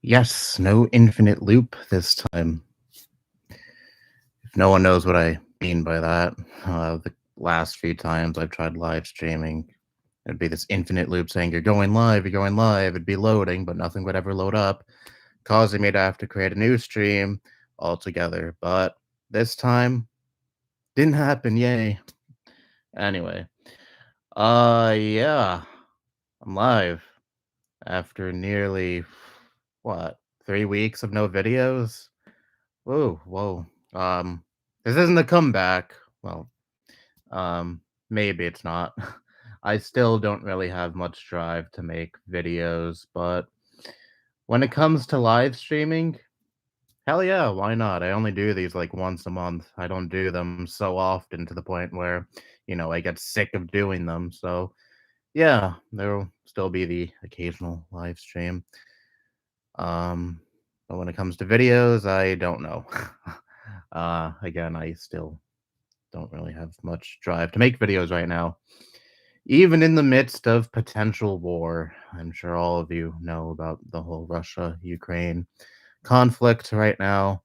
Yes, no infinite loop this time. If no one knows what I mean by that, the last few times I've tried live streaming, it'd be this infinite loop saying, "You're going live, you're going live." It'd be loading, but nothing would ever load up, causing me to have to create a new stream altogether. But this time, didn't happen. Yay. Anyway, yeah, I'm live after nearly, what, 3 weeks of no videos? Whoa, whoa. This isn't a comeback. Well, um, maybe it's not. I still don't really have much drive to make videos, but when it comes to live streaming, hell yeah, why not? I only do these like once a month. I don't do them so often to the point where, I get sick of doing them. So, yeah, there'll still be the occasional live stream. Um, but when it comes to videos, I don't know. Again, I still don't really have much drive to make videos right now. Even in the midst of potential war, I'm sure all of you know about the whole Russia Ukraine conflict right now.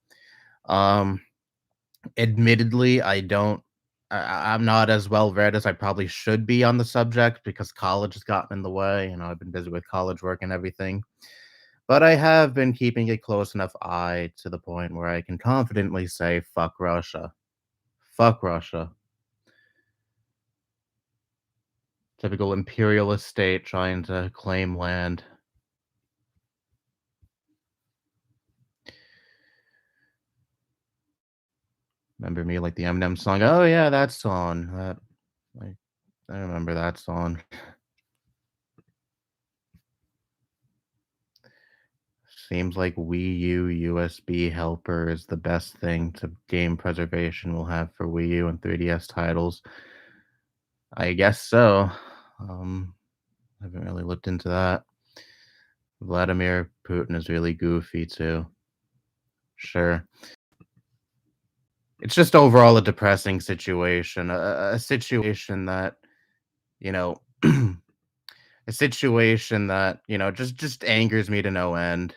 Um, Admittedly, I'm not as well read as I probably should be on the subject because college has gotten in the way. I've been busy with college work and everything. But I have been keeping a close enough eye to the point where I can confidently say, fuck Russia. Fuck Russia. Typical imperialist state trying to claim land. Remember me like the Eminem song? Oh yeah, that song. I, I remember that song. Seems like Wii U USB helper is the best thing to game preservation we'll have for Wii U and 3DS titles. I guess so. Um, haven't really looked into that. Vladimir Putin is really goofy too. Sure. It's just overall a depressing situation, a situation that, you know, a situation that, just angers me to no end.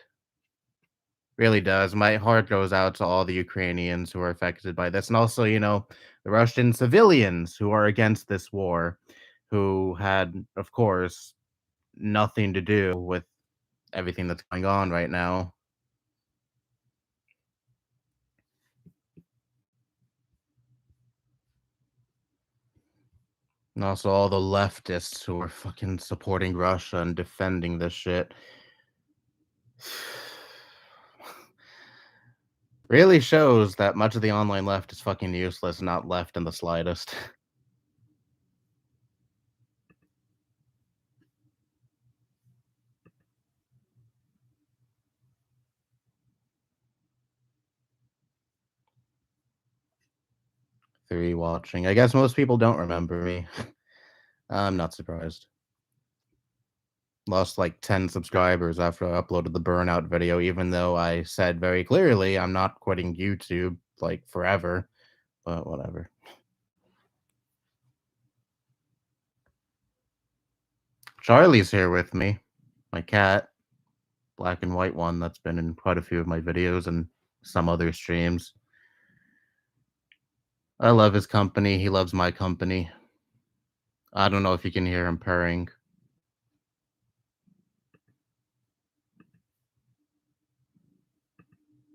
Really does. My heart goes out to all the Ukrainians who are affected by this, and also, the Russian civilians who are against this war, who had, of course, nothing to do with everything that's going on right now. And also all the leftists who are fucking supporting Russia and defending this shit. Really shows that much of the online left is fucking useless, not left in the slightest. 3 watching. I guess most people don't remember me. I'm not surprised. Lost like 10 subscribers after I uploaded the Burnout video, even though I said very clearly I'm not quitting YouTube like forever, but whatever. Charlie's here with me, my cat, black and white one that's been in quite a few of my videos and some other streams. I love his company. He loves my company. I don't know if you can hear him purring.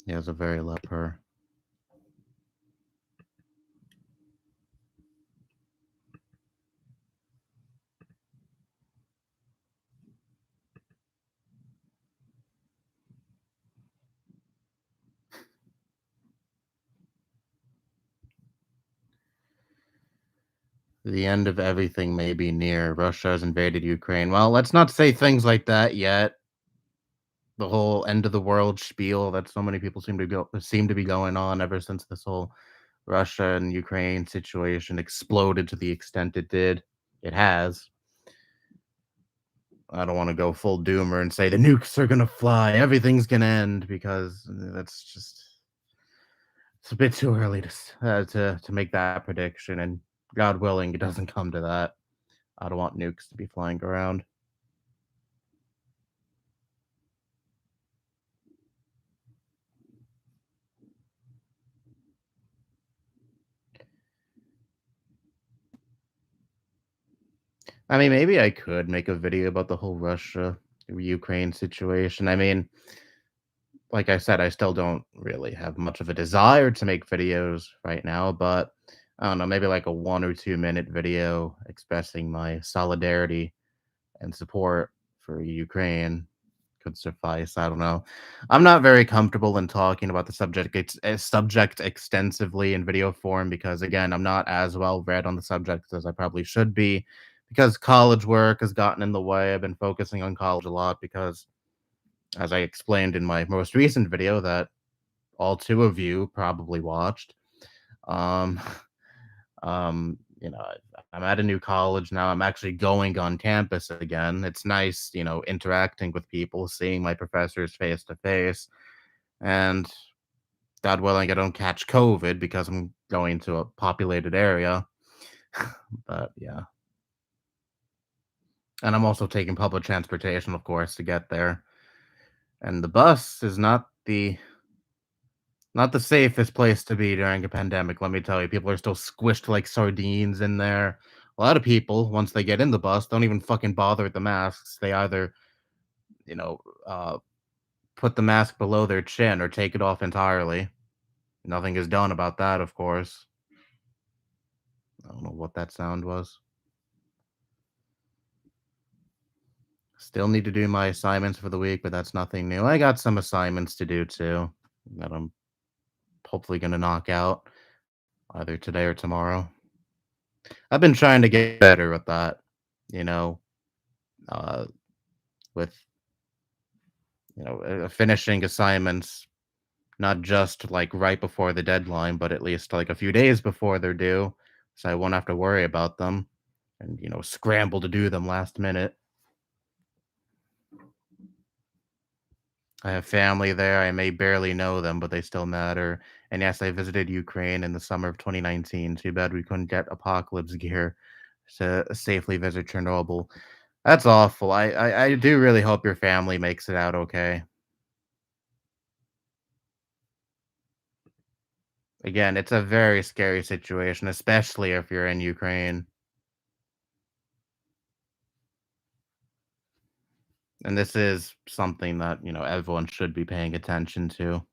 He has a very loud purr. The end of everything may be near. Russia has invaded Ukraine. Well, let's not say things like that yet. The whole end of the world spiel that so many people seem to be going on ever since this whole Russia and Ukraine situation exploded to the extent it did. It has. I don't want to go full doomer and say the nukes are gonna fly, everything's gonna end, because that's just it's a bit too early to make that prediction. And God willing, it doesn't come to that. I don't want nukes to be flying around. I mean, maybe I could make a video about the whole Russia Ukraine situation. I mean, like I said, I still don't really have much of a desire to make videos right now, but I don't know, maybe like a 1 or 2 minute video expressing my solidarity and support for Ukraine could suffice. I don't know. I'm not very comfortable in talking about the subject extensively in video form because again, I'm not as well read on the subject as I probably should be because college work has gotten in the way. I've been focusing on college a lot because as I explained in my most recent video that all two of you probably watched, um I'm at a new college now. I'm actually going on campus again. It's nice, interacting with people, seeing my professors face to face, and God willing, I don't catch COVID because I'm going to a populated area. But yeah, and I'm also taking public transportation, of course, to get there. And the bus is not the safest place to be during a pandemic, let me tell you. People are still squished like sardines in there. A lot of people, once they get in the bus, don't even fucking bother with the masks. They either, you know, uh, put the mask below their chin or take it off entirely. Nothing is done about that, of course. I don't know what that sound was. Still need to do my assignments for the week, but that's nothing new. I got some assignments to do too that I'm hopefully going to knock out either today or tomorrow. I've been trying to get better at that, you know, uh, with finishing assignments not just like right before the deadline, but at least like a few days before they're due, so I won't have to worry about them and scramble to do them last minute. I have family there. I may barely know them, but they still matter. And yes, I visited Ukraine in the summer of 2019. Too bad we couldn't get apocalypse gear to safely visit Chernobyl. That's awful. I do really hope your family makes it out okay. Again, it's a very scary situation, especially if you're in Ukraine. And this is something that, everyone should be paying attention to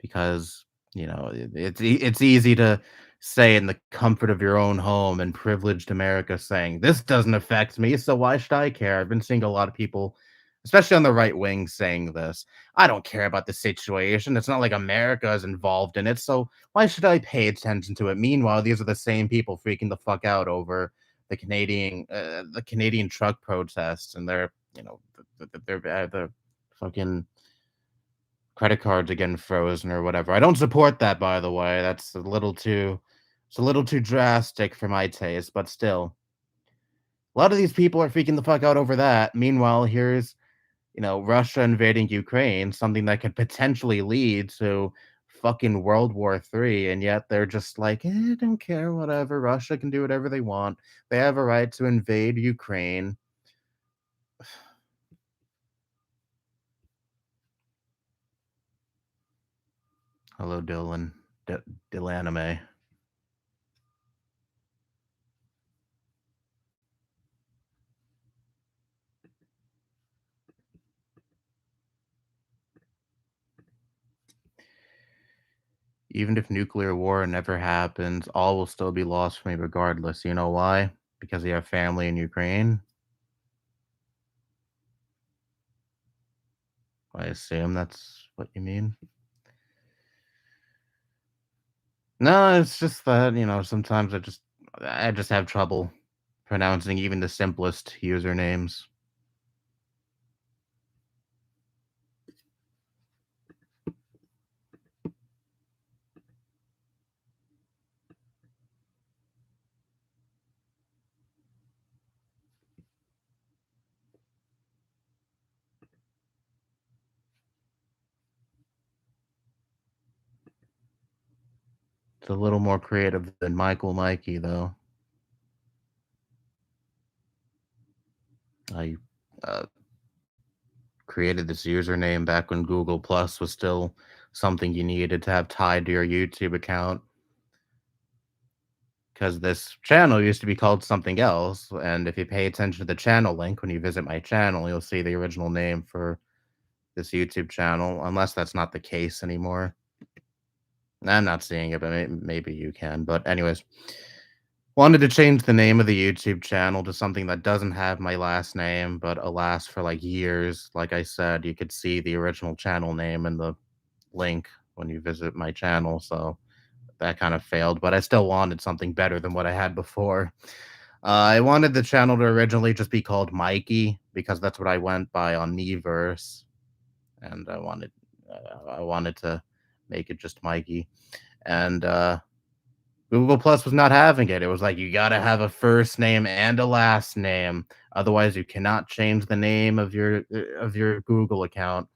because, it's easy to say in the comfort of your own home in privileged America saying, "This doesn't affect me, so why should I care?" I've been seeing a lot of people, especially on the right wing, saying this. "I don't care about the situation. It's not like America is involved in it, so why should I pay attention to it?" Meanwhile, these are the same people freaking the fuck out over the Canadian truck protests, and the fucking credit cards are getting frozen or whatever. I don't support that, by the way. It's a little too drastic for my taste, but still. A lot of these people are freaking the fuck out over that. Meanwhile, here's, Russia invading Ukraine, something that could potentially lead to fucking World War III, and yet they're just like, don't care, whatever. Russia can do whatever they want. They have a right to invade Ukraine. Hello, Dylan. Dylanime. Even if nuclear war never happens, all will still be lost for me regardless. You know why? Because you have family in Ukraine. I assume that's what you mean. No, it's just that, sometimes I just have trouble pronouncing even the simplest usernames. It's a little more creative than Michael Mikey though. I uh, created this username back when Google Plus was still something you needed to have tied to your YouTube account. because this channel used to be called something else, and if you pay attention to the channel link when you visit my channel, you'll see the original name for this YouTube channel, unless that's not the case anymore. I'm not seeing it, but maybe you can. But anyways, wanted to change the name of the YouTube channel to something that doesn't have my last name, but alas, for like years, like I said, you could see the original channel name in the link when you visit my channel. So that kind of failed, but I still wanted something better than what I had before. I wanted the channel to originally just be called Mikey because that's what I went by on Miiverse, and I wanted to make it just Mikey. And Google Plus was not having it. It was like you gotta have a first name and a last name, otherwise you cannot change the name of your Google account.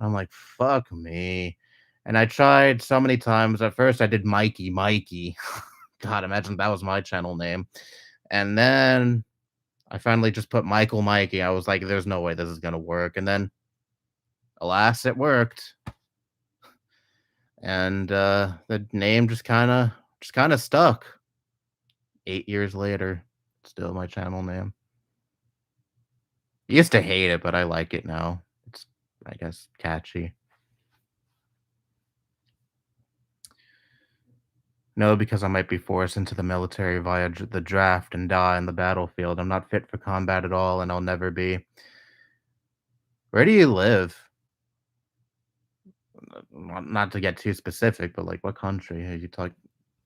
I'm like, fuck me. And I tried so many times. At first, I did Mikey. God, imagine that was my channel name. And then I finally just put Michael Mikey. I was like, there's no way this is gonna work. And then, alas, it worked. And the name just kind of stuck. 8 years later, still my channel name. I used to hate it, but I like it now. It's, I guess, catchy. No, because I might be forced into the military via the draft and die in the battlefield. I'm not fit for combat at all, and I'll never be. Where do you live? Not to get too specific, but like what country?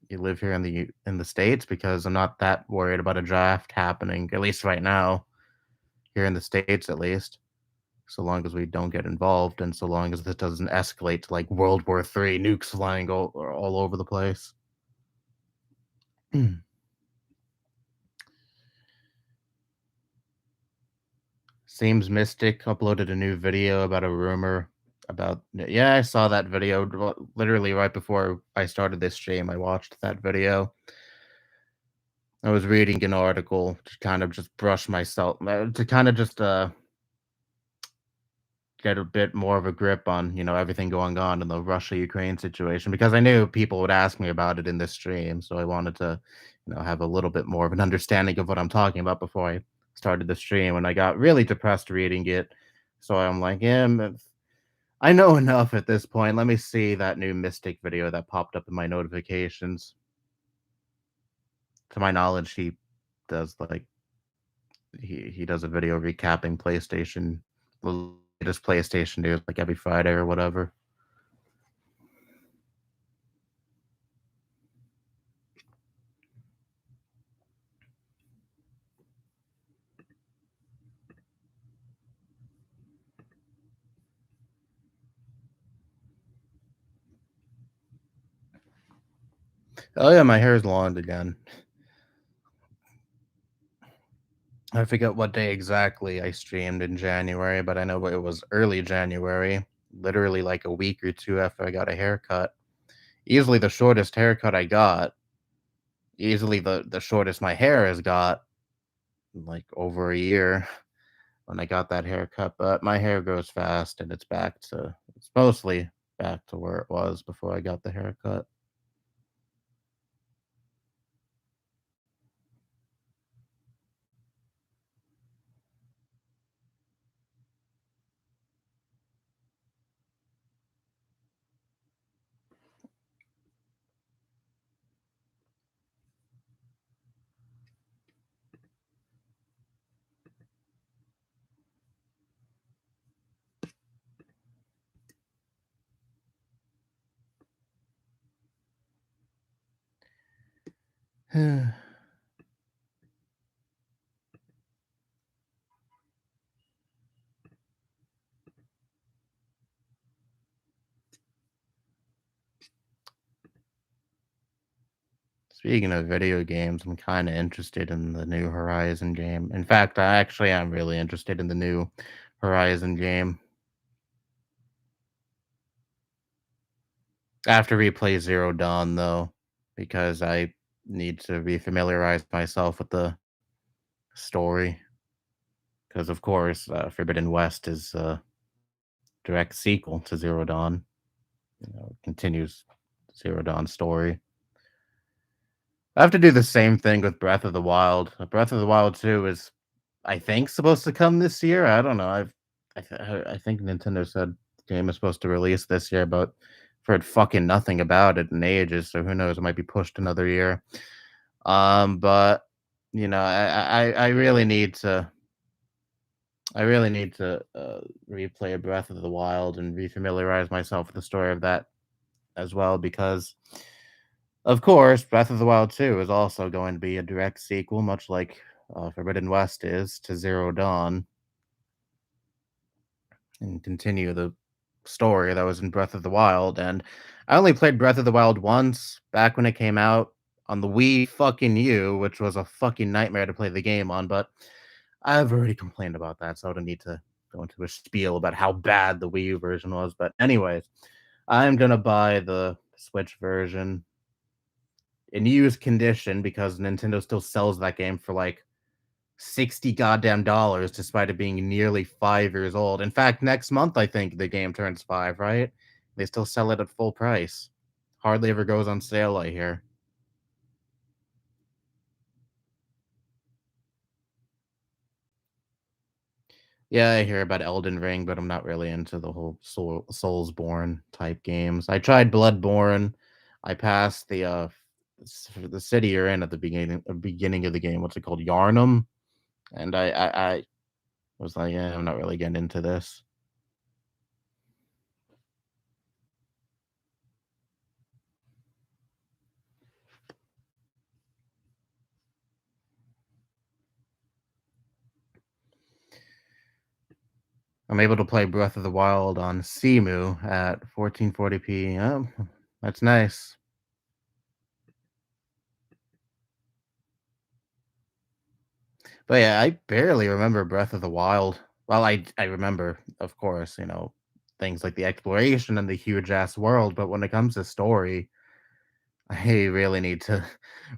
You live here in the states because I'm not that worried about a draft happening, at least right now, here in the states at least. So long as we don't get involved, and so long as this doesn't escalate to like World War III, nukes flying all over the place. Seems Mystic uploaded a new video about a rumor about. Yeah, I saw that video literally right before I started this stream. I watched that video. I was reading an article to kind of just brush myself to kind of just get a bit more of a grip on everything going on in the Russia Ukraine situation because I knew people would ask me about it in this stream, so I wanted to have a little bit more of an understanding of what I'm talking about before I started the stream, and I got really depressed reading it. So I'm like, yeah, I know enough at this point. Let me see that new Mystic video that popped up in my notifications. To my knowledge, he does like he does a video recapping PlayStation, the latest PlayStation news, like every Friday or whatever. Oh yeah, my hair is long again. I forget what day exactly I streamed in January, but I know it was early January, literally like a week or two after I got a haircut. Easily the shortest haircut I got. Easily the shortest my hair has got in like over a year when I got that haircut. But my hair grows fast and it's mostly back to where it was before I got the haircut. Speaking of video games, I'm kind of interested in the new Horizon game. In fact, I actually am really interested in the new Horizon game. I have to replay Zero Dawn though, because I need to refamiliarize myself with the story. Because of course, Forbidden West is a direct sequel to Zero Dawn. It continues Zero Dawn's story. I have to do the same thing with Breath of the Wild. Breath of the Wild 2 is, I think, supposed to come this year. I don't know. I think Nintendo said the game is supposed to release this year, but I've heard fucking nothing about it in ages. So who knows? It might be pushed another year. But I really need to. I really need to replay Breath of the Wild and refamiliarize myself with the story of that as well, because of course, Breath of the Wild 2 is also going to be a direct sequel, much like Forbidden West is to Zero Dawn, and continue the story that was in Breath of the Wild. And I only played Breath of the Wild once back when it came out on the Wii fucking U, which was a fucking nightmare to play the game on. But I've already complained about that, so I don't need to go into a spiel about how bad the Wii U version was. But anyways, I'm gonna buy the Switch version in used condition because Nintendo still sells that game for like 60 goddamn dollars despite it being nearly 5 years old. In fact, next month I think the game turns 5, right? They still sell it at full price. Hardly ever goes on sale, I hear. Yeah, I hear about Elden Ring, but I'm not really into the whole Soulsborne type games. I tried Bloodborne. I passed the city you're in at the beginning of the game. What's it called? Yarnum. And I was like, yeah, I'm not really getting into this. I'm able to play Breath of the Wild on Cemu at 1440p. Oh, that's nice. But yeah, I barely remember Breath of the Wild. Well, I remember, of course, things like the exploration and the huge ass world, but when it comes to story, I really need to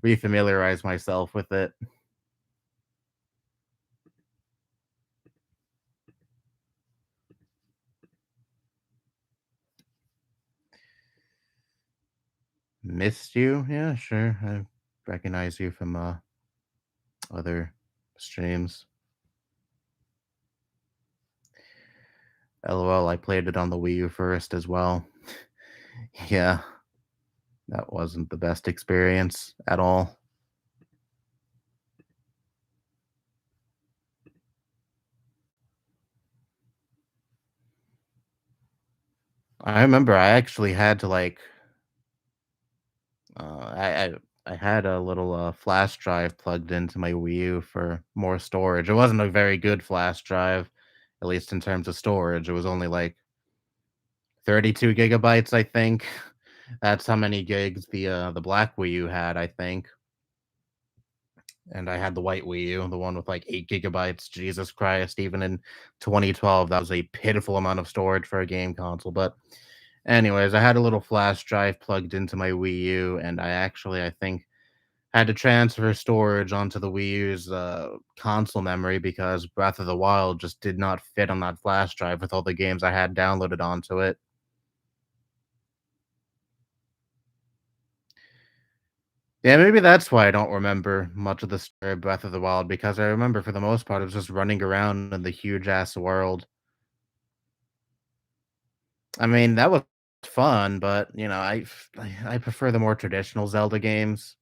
refamiliarize myself with it. Missed you? Yeah, sure. I recognize you from other streams. LOL, I played it on the Wii U first as well. Yeah, that wasn't the best experience at all. I remember I actually had to like I had a little flash drive plugged into my Wii U for more storage. It wasn't a very good flash drive, at least in terms of storage. It was only like 32 gigabytes, I think. That's how many gigs the black Wii U had, I think. And I had the white Wii U, the one with like 8 gigabytes. Jesus Christ, even in 2012, that was a pitiful amount of storage for a game console. But anyways, I had a little flash drive plugged into my Wii U, and I think, had to transfer storage onto the Wii U's console memory because Breath of the Wild just did not fit on that flash drive with all the games I had downloaded onto it. Yeah, maybe that's why I don't remember much of the story of Breath of the Wild, because I remember for the most part it was just running around in the huge ass world. I mean, that was fun, but I prefer the more traditional Zelda games.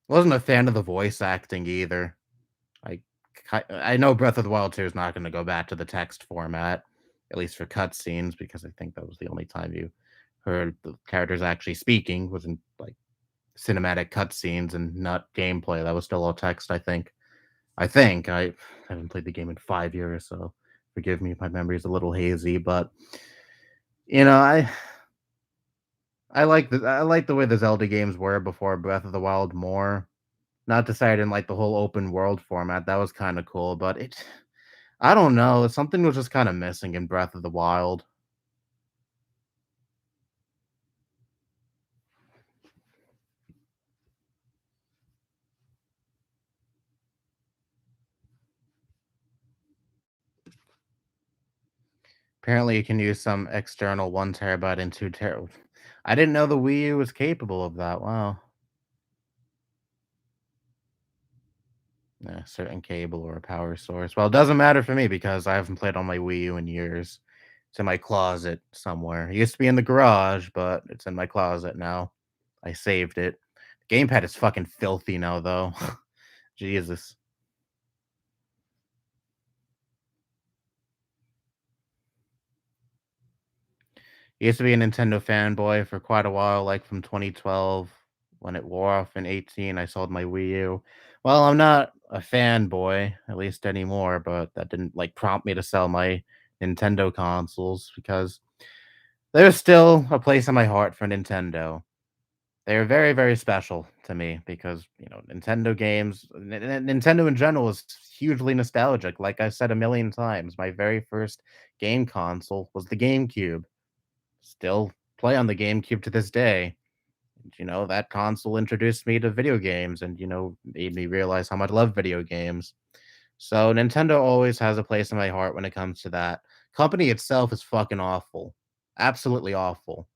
Wasn't a fan of the voice acting either. I I know Breath of the Wild 2 is not gonna go back to the text format, at least for cutscenes, because I think that was the only time you heard the characters actually speaking was in, like, cinematic cutscenes and not gameplay. That was still all text, I think. I haven't played the game in 5 years, so forgive me if my memory is a little hazy, but, you know, I like the way the Zelda games were before Breath of the Wild more. Not to say I didn't like the whole open world format, that was kinda cool, but I don't know, something was just kinda missing in Breath of the Wild. Apparently, you can use some external 1 terabyte and 2 tera I didn't know the Wii U was capable of that, wow. Yeah, certain cable or a power source. Well, it doesn't matter for me because I haven't played on my Wii U in years. It's in my closet somewhere. It used to be in the garage, but it's in my closet now. I saved it. Gamepad is fucking filthy now, though. Jesus. Used to be a Nintendo fanboy for quite a while, like from 2012 when it wore off in 18. I sold my Wii U. Well, I'm not a fanboy, at least anymore, but that didn't like prompt me to sell my Nintendo consoles because there's still a place in my heart for Nintendo. They're very, very special to me because, Nintendo games, Nintendo in general is hugely nostalgic. Like I said a million times, my very first game console was the GameCube. Still play on the GameCube to this day. That console introduced me to video games and, made me realize how much I love video games. So Nintendo always has a place in my heart when it comes to that. Company itself is fucking awful. Absolutely awful.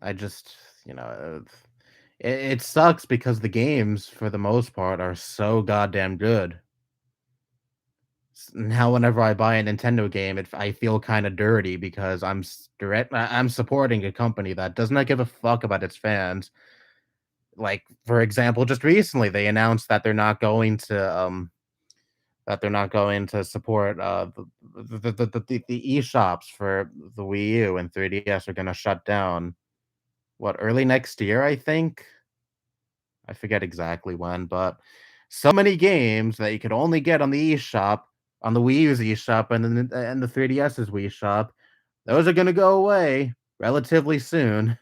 I just, you know, it sucks because the games, for the most part, are so goddamn good. Now, whenever I buy a Nintendo game, I feel kind of dirty because I'm supporting a company that does not give a fuck about its fans. Like, for example, just recently they announced that they're not going to support the eShops for the Wii U and 3DS are going to shut down. What, early next year? I think. I forget exactly when, but so many games that you could only get on the eShop, on the Wii U's eShop, and the 3DS's Wii Shop, those are gonna go away relatively soon.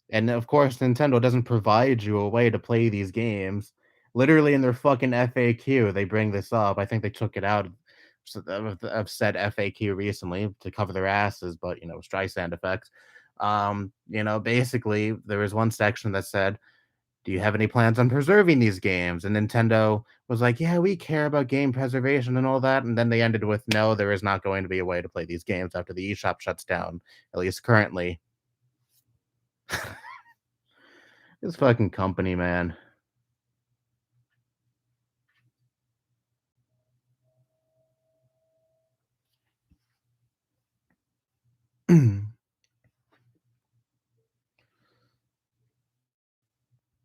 And of course, Nintendo doesn't provide you a way to play these games. Literally in their fucking FAQ, they bring this up. I think they took it out of said FAQ recently to cover their asses, but Streisand effects. Basically, there was one section that said, do you have any plans on preserving these games? And Nintendo was like, yeah, we care about game preservation and all that. And then they ended with, no, there is not going to be a way to play these games after the eShop shuts down, at least currently. This fucking company, man.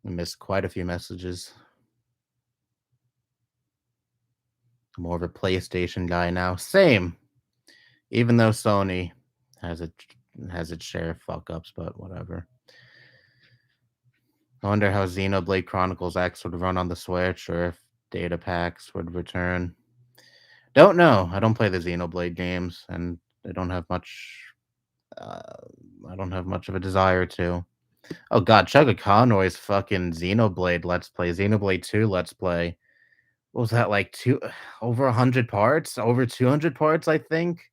I missed quite a few messages. I'm more of a PlayStation guy now. Same. Even though Sony has it has its share of fuck ups, but whatever. I wonder how Xenoblade Chronicles X would run on the Switch or if data packs would return. Don't know. I don't play the Xenoblade games, and I don't have much. Uh, I don't have much of a desire to. Oh God, Chugga Conroy's fucking Xenoblade Let's Play, Xenoblade 2 Let's Play. What was that like? Two over 100 parts, over 200 parts, I think.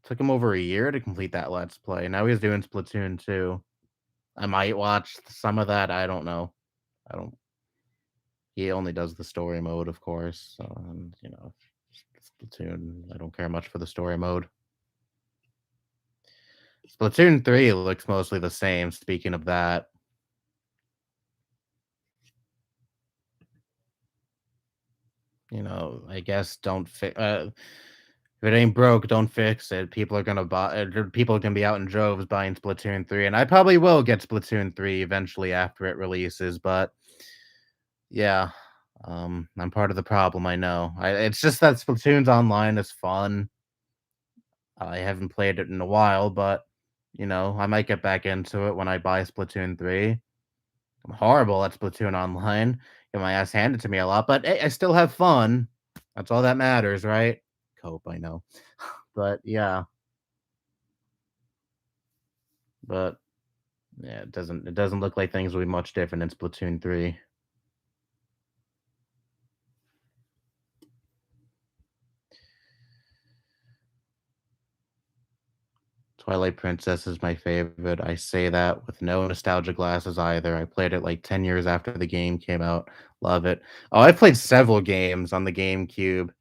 Took him over a year to complete that Let's Play. Now he's doing Splatoon 2. I might watch some of that. I don't know. I don't. He only does the story mode, of course. So, and, Splatoon. I don't care much for the story mode. Splatoon 3 looks mostly the same, speaking of that. I guess if it ain't broke, don't fix it. People are gonna be out in droves buying Splatoon 3, and I probably will get Splatoon 3 eventually after it releases, but yeah, I'm part of the problem, I know. It's just that Splatoon's online is fun. I haven't played it in a while, but, I might get back into it when I buy Splatoon 3. I'm horrible at Splatoon online. Get my ass handed to me a lot, but hey, I still have fun. That's all that matters, right? Cope, I know. But yeah, but yeah, it doesn't look like things will be much different in Splatoon 3. Twilight Princess is my favorite. I say that with no nostalgia glasses either. I played it like 10 years after the game came out. Love it. Oh, I played several games on the GameCube,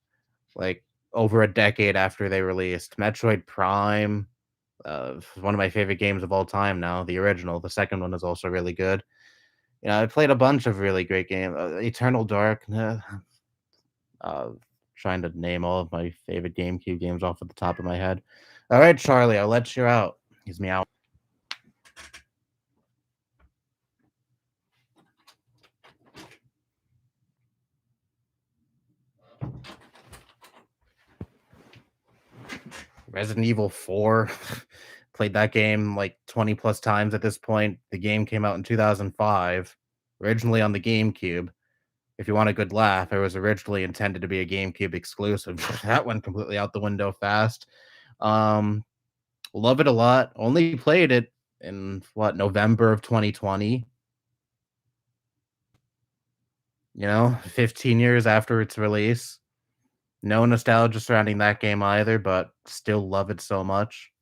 like over a decade after they released. Metroid Prime, one of my favorite games of all time now, the original. The second one is also really good. I played a bunch of really great games. Eternal Dark, uh, trying to name all of my favorite GameCube games off at the top of my head. All right, Charlie, I'll let you out. He's meow. Resident Evil 4. Played that game like 20 plus times at this point. The game came out in 2005, originally on the GameCube. If you want a good laugh, it was originally intended to be a GameCube exclusive. That went completely out the window fast. Um, Love it a lot. Only played it in November of 2020. 15 years after its release. No nostalgia surrounding that game either, but still love it so much.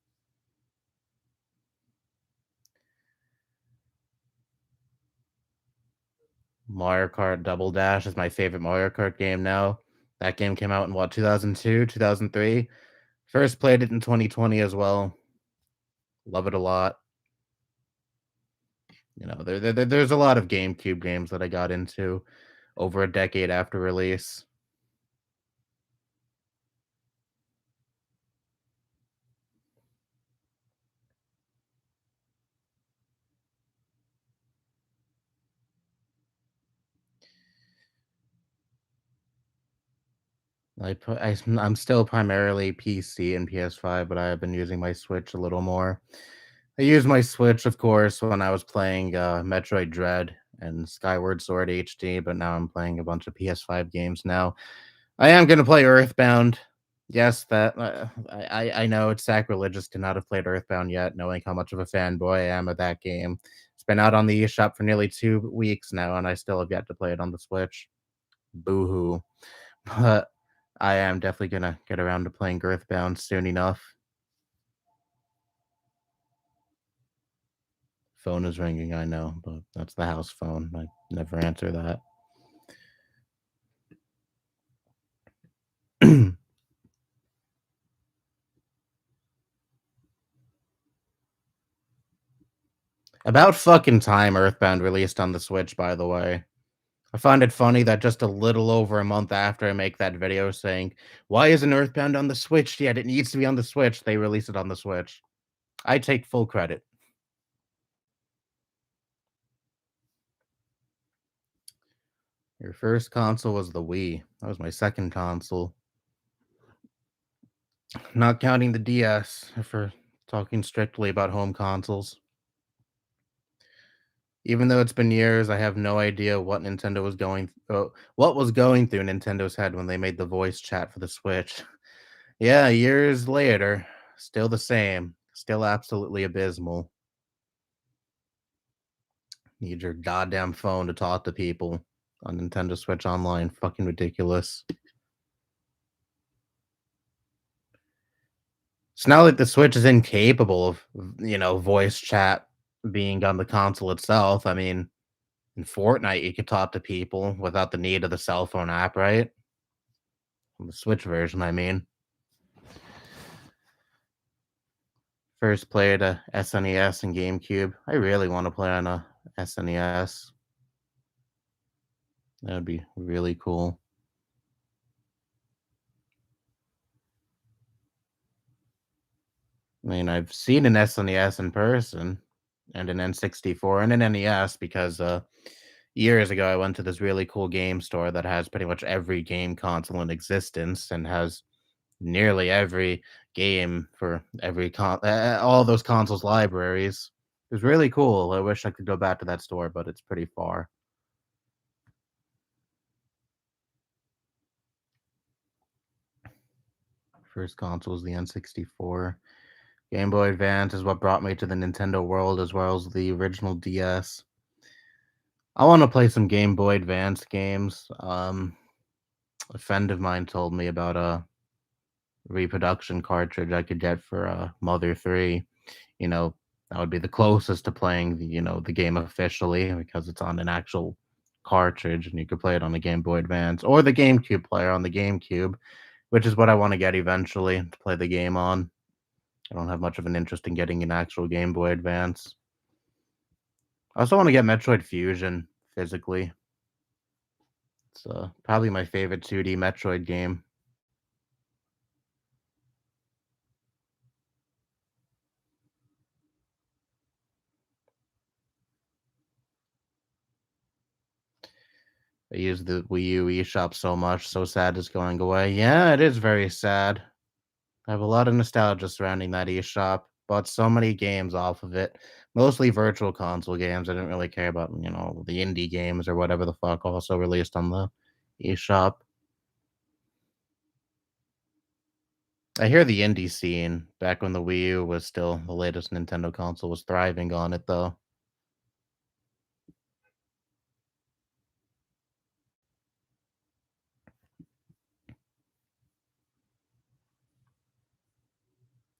Mario Kart Double Dash is my favorite Mario Kart game now. That game came out in 2002, 2003. First played it in 2020 as well. Love it a lot. There's a lot of GameCube games that I got into over a decade after release. I'm still primarily PC and PS5, but I have been using my Switch a little more. I used my Switch, of course, when I was playing Metroid Dread and Skyward Sword HD, but now I'm playing a bunch of PS5 games now. I am going to play Earthbound. Yes, that I know it's sacrilegious to not have played Earthbound yet, knowing how much of a fanboy I am of that game. It's been out on the eShop for nearly 2 weeks now, and I still have yet to play it on the Switch. Boo hoo. But I am definitely gonna get around to playing Earthbound soon enough. Phone is ringing, I know, but that's the house phone. I never answer that. About fucking time Earthbound released on the Switch, by the way. I find it funny that just a little over a month after I make that video saying, "Why isn't Earthbound on the Switch yet? It needs to be on the Switch," they release it on the Switch. I take full credit. Your first console was the Wii. That was my second console. Not counting the DS, if we're talking strictly about home consoles. Even though it's been years, I have no idea what was going through Nintendo's head when they made the voice chat for the Switch. Yeah, years later, still the same, still absolutely abysmal. Need your goddamn phone to talk to people on Nintendo Switch Online. Fucking ridiculous. It's not like the Switch is incapable of, voice chat being on the console itself. I mean, in Fortnite, you could talk to people without the need of the cell phone app, right? The Switch version, I mean. First played a SNES and GameCube. I really want to play on a SNES. That would be really cool. I mean, I've seen an SNES in person and an N64 and an NES because years ago I went to this really cool game store that has pretty much every game console in existence and has nearly every game for all those consoles libraries. It was really cool. I wish I could go back to that store, but it's pretty far. First console was the N64. Game Boy Advance is what brought me to the Nintendo world as well as the original DS. I want to play some Game Boy Advance games. A friend of mine told me about a reproduction cartridge I could get for Mother 3. You know, that would be the closest to playing the game officially because it's on an actual cartridge and you could play it on the Game Boy Advance or the GameCube player on the GameCube, which is what I want to get eventually to play the game on. I don't have much of an interest in getting an actual Game Boy Advance. I also want to get Metroid Fusion physically. It's probably my favorite 2D Metroid game. I use the Wii U eShop so much, so sad it's going away. Yeah, it is very sad. I have a lot of nostalgia surrounding that eShop. Bought so many games off of it, mostly virtual console games. I didn't really care about the indie games or whatever the fuck also released on the eShop. I hear the indie scene back when the Wii U was still the latest Nintendo console was thriving on it though.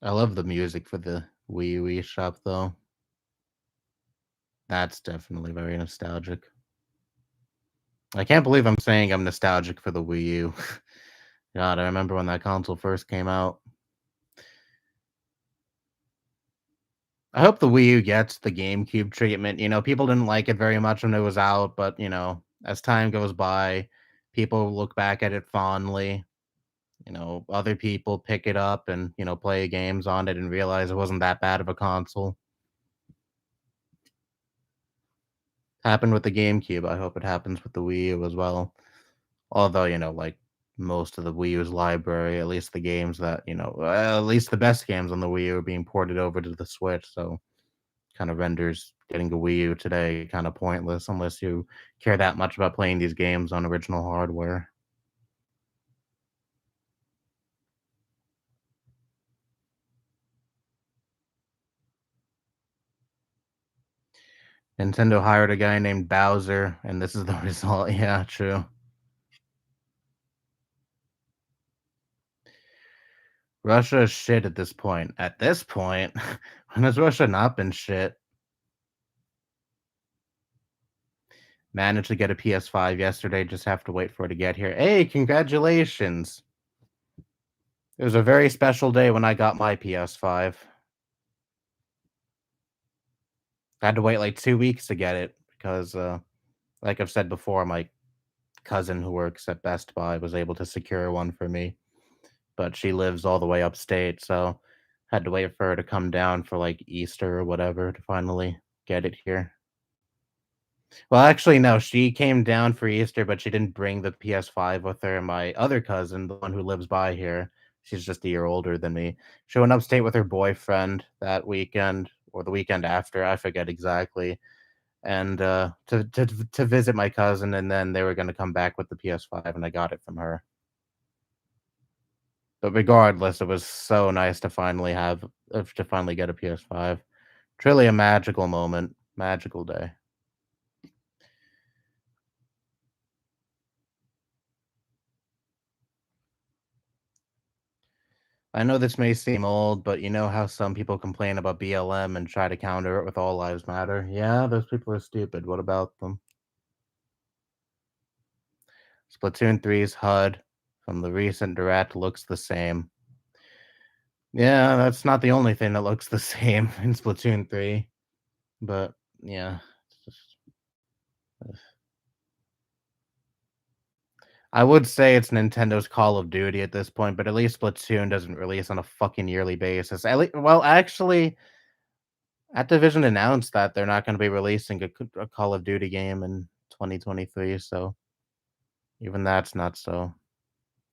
I love the music for the Wii U eShop though. That's definitely very nostalgic. I can't believe I'm saying I'm nostalgic for the Wii U. God, I remember when that console first came out. I hope the Wii U gets the GameCube treatment. People didn't like it very much when it was out, but as time goes by, people look back at it fondly. Other people pick it up and play games on it and realize it wasn't that bad of a console. Happened with the GameCube. I hope it happens with the Wii U as well. Although, like most of the Wii U's library, at least the games at least the best games on the Wii U are being ported over to the Switch. So kind of renders getting a Wii U today kind of pointless unless you care that much about playing these games on original hardware. Nintendo hired a guy named Bowser, and this is the result. Yeah, true. Russia is shit at this point. At this point, when has Russia not been shit? Managed to get a PS5 yesterday. Just have to wait for it to get here. Hey, congratulations! It was a very special day when I got my PS5. I had to wait like 2 weeks to get it because, like I've said before, my cousin who works at Best Buy was able to secure one for me, but she lives all the way upstate, so had to wait for her to come down for like Easter or whatever to finally get it here. Well, actually, no, she came down for Easter, but she didn't bring the PS5 with her. My other cousin, the one who lives by here, she's just a year older than me. She went upstate with her boyfriend that weekend or the weekend after, I forget exactly, and to visit my cousin, and then they were going to come back with the PS5, and I got it from her. But regardless, it was so nice to finally get a PS5. Truly a magical moment, magical day. I know this may seem old, but you know how some people complain about BLM and try to counter it with All Lives Matter? Yeah, those people are stupid. What about them? Splatoon 3's HUD from the recent direct looks the same. Yeah, that's not the only thing that looks the same in Splatoon 3, but yeah. It's just I would say it's Nintendo's Call of Duty at this point, but at least Splatoon doesn't release on a fucking yearly basis. Well, actually, Activision announced that they're not going to be releasing a Call of Duty game in 2023, so even that's not so.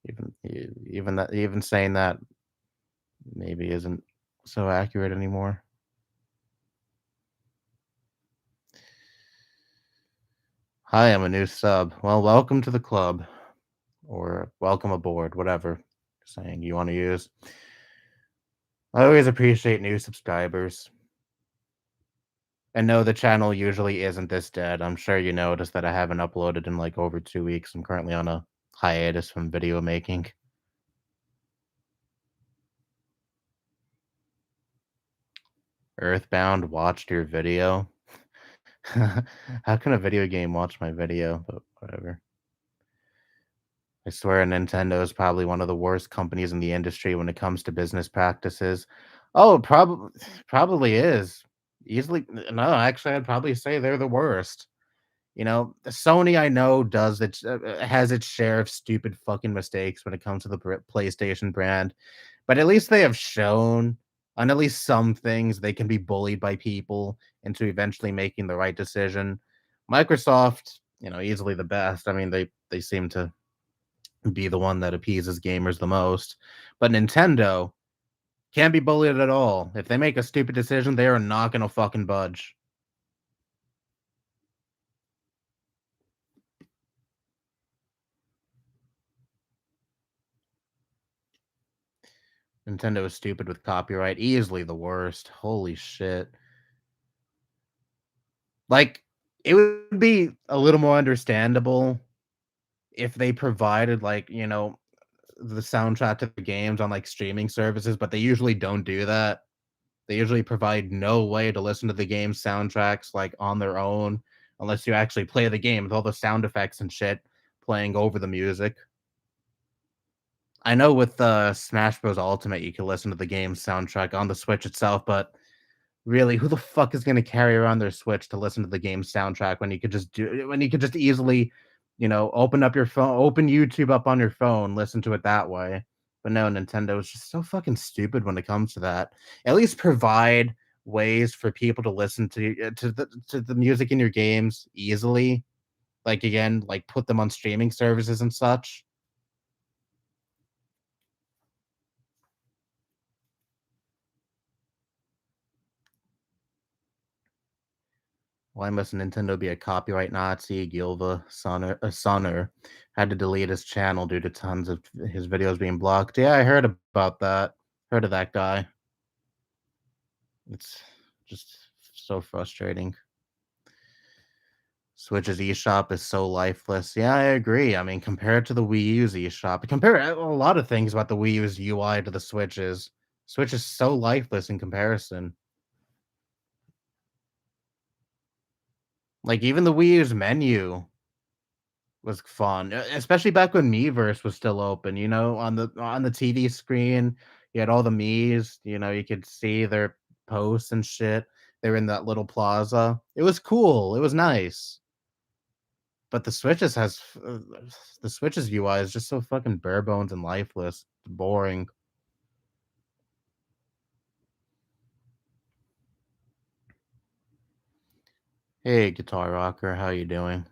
Even saying that maybe isn't so accurate anymore. Hi, I'm a new sub. Well, welcome to the club, or welcome aboard, whatever saying you want to use. I always appreciate new subscribers. And no, the channel usually isn't this dead. I'm sure you noticed that I haven't uploaded in like over 2 weeks. I'm currently on a hiatus from video making. Earthbound watched your video? How can a video game watch my video? But whatever. I swear Nintendo is probably one of the worst companies in the industry when it comes to business practices. Oh, probably is. Easily no, actually, I'd probably say they're the worst. You know, Sony I know does has its share of stupid fucking mistakes when it comes to the PlayStation brand, but at least they have shown on at least some things they can be bullied by people into eventually making the right decision. Microsoft, easily the best. I mean, they seem to be the one that appeases gamers the most, but Nintendo can't be bullied at all. If they make a stupid decision, they are not gonna fucking budge. Nintendo is stupid with copyright, easily the worst. Holy shit. Like, it would be a little more understandable if they provided, like, the soundtrack to the games on, like, streaming services, but they usually don't do that. They usually provide no way to listen to the game soundtracks, like, on their own, unless you actually play the game with all the sound effects and shit playing over the music. I know with, Smash Bros. Ultimate, you can listen to the game soundtrack on the Switch itself, but really, who the fuck is gonna carry around their Switch to listen to the game soundtrack when you could just easily, open up your phone, open YouTube up on your phone, listen to it that way. But no, Nintendo is just so fucking stupid when it comes to that. At least provide ways for people to listen to the music in your games easily. Like again, like put them on streaming services and such. Why must Nintendo be a copyright Nazi? Gilva Sonner had to delete his channel due to tons of his videos being blocked. Yeah, I heard about that. Heard of that guy. It's just so frustrating. Switch's eShop is so lifeless. Yeah, I agree. I mean, compared to the Wii U's eShop, compare a lot of things about the Wii U's UI to the Switch's. Switch is so lifeless in comparison. Like even the Wii U's menu was fun, especially back when Miiverse was still open, on the TV screen, you had all the Miis, you could see their posts and shit. They were in that little plaza. It was cool, it was nice. But the Switch's UI is just so fucking bare bones and lifeless, boring. Hey, Guitar Rocker, how you doing?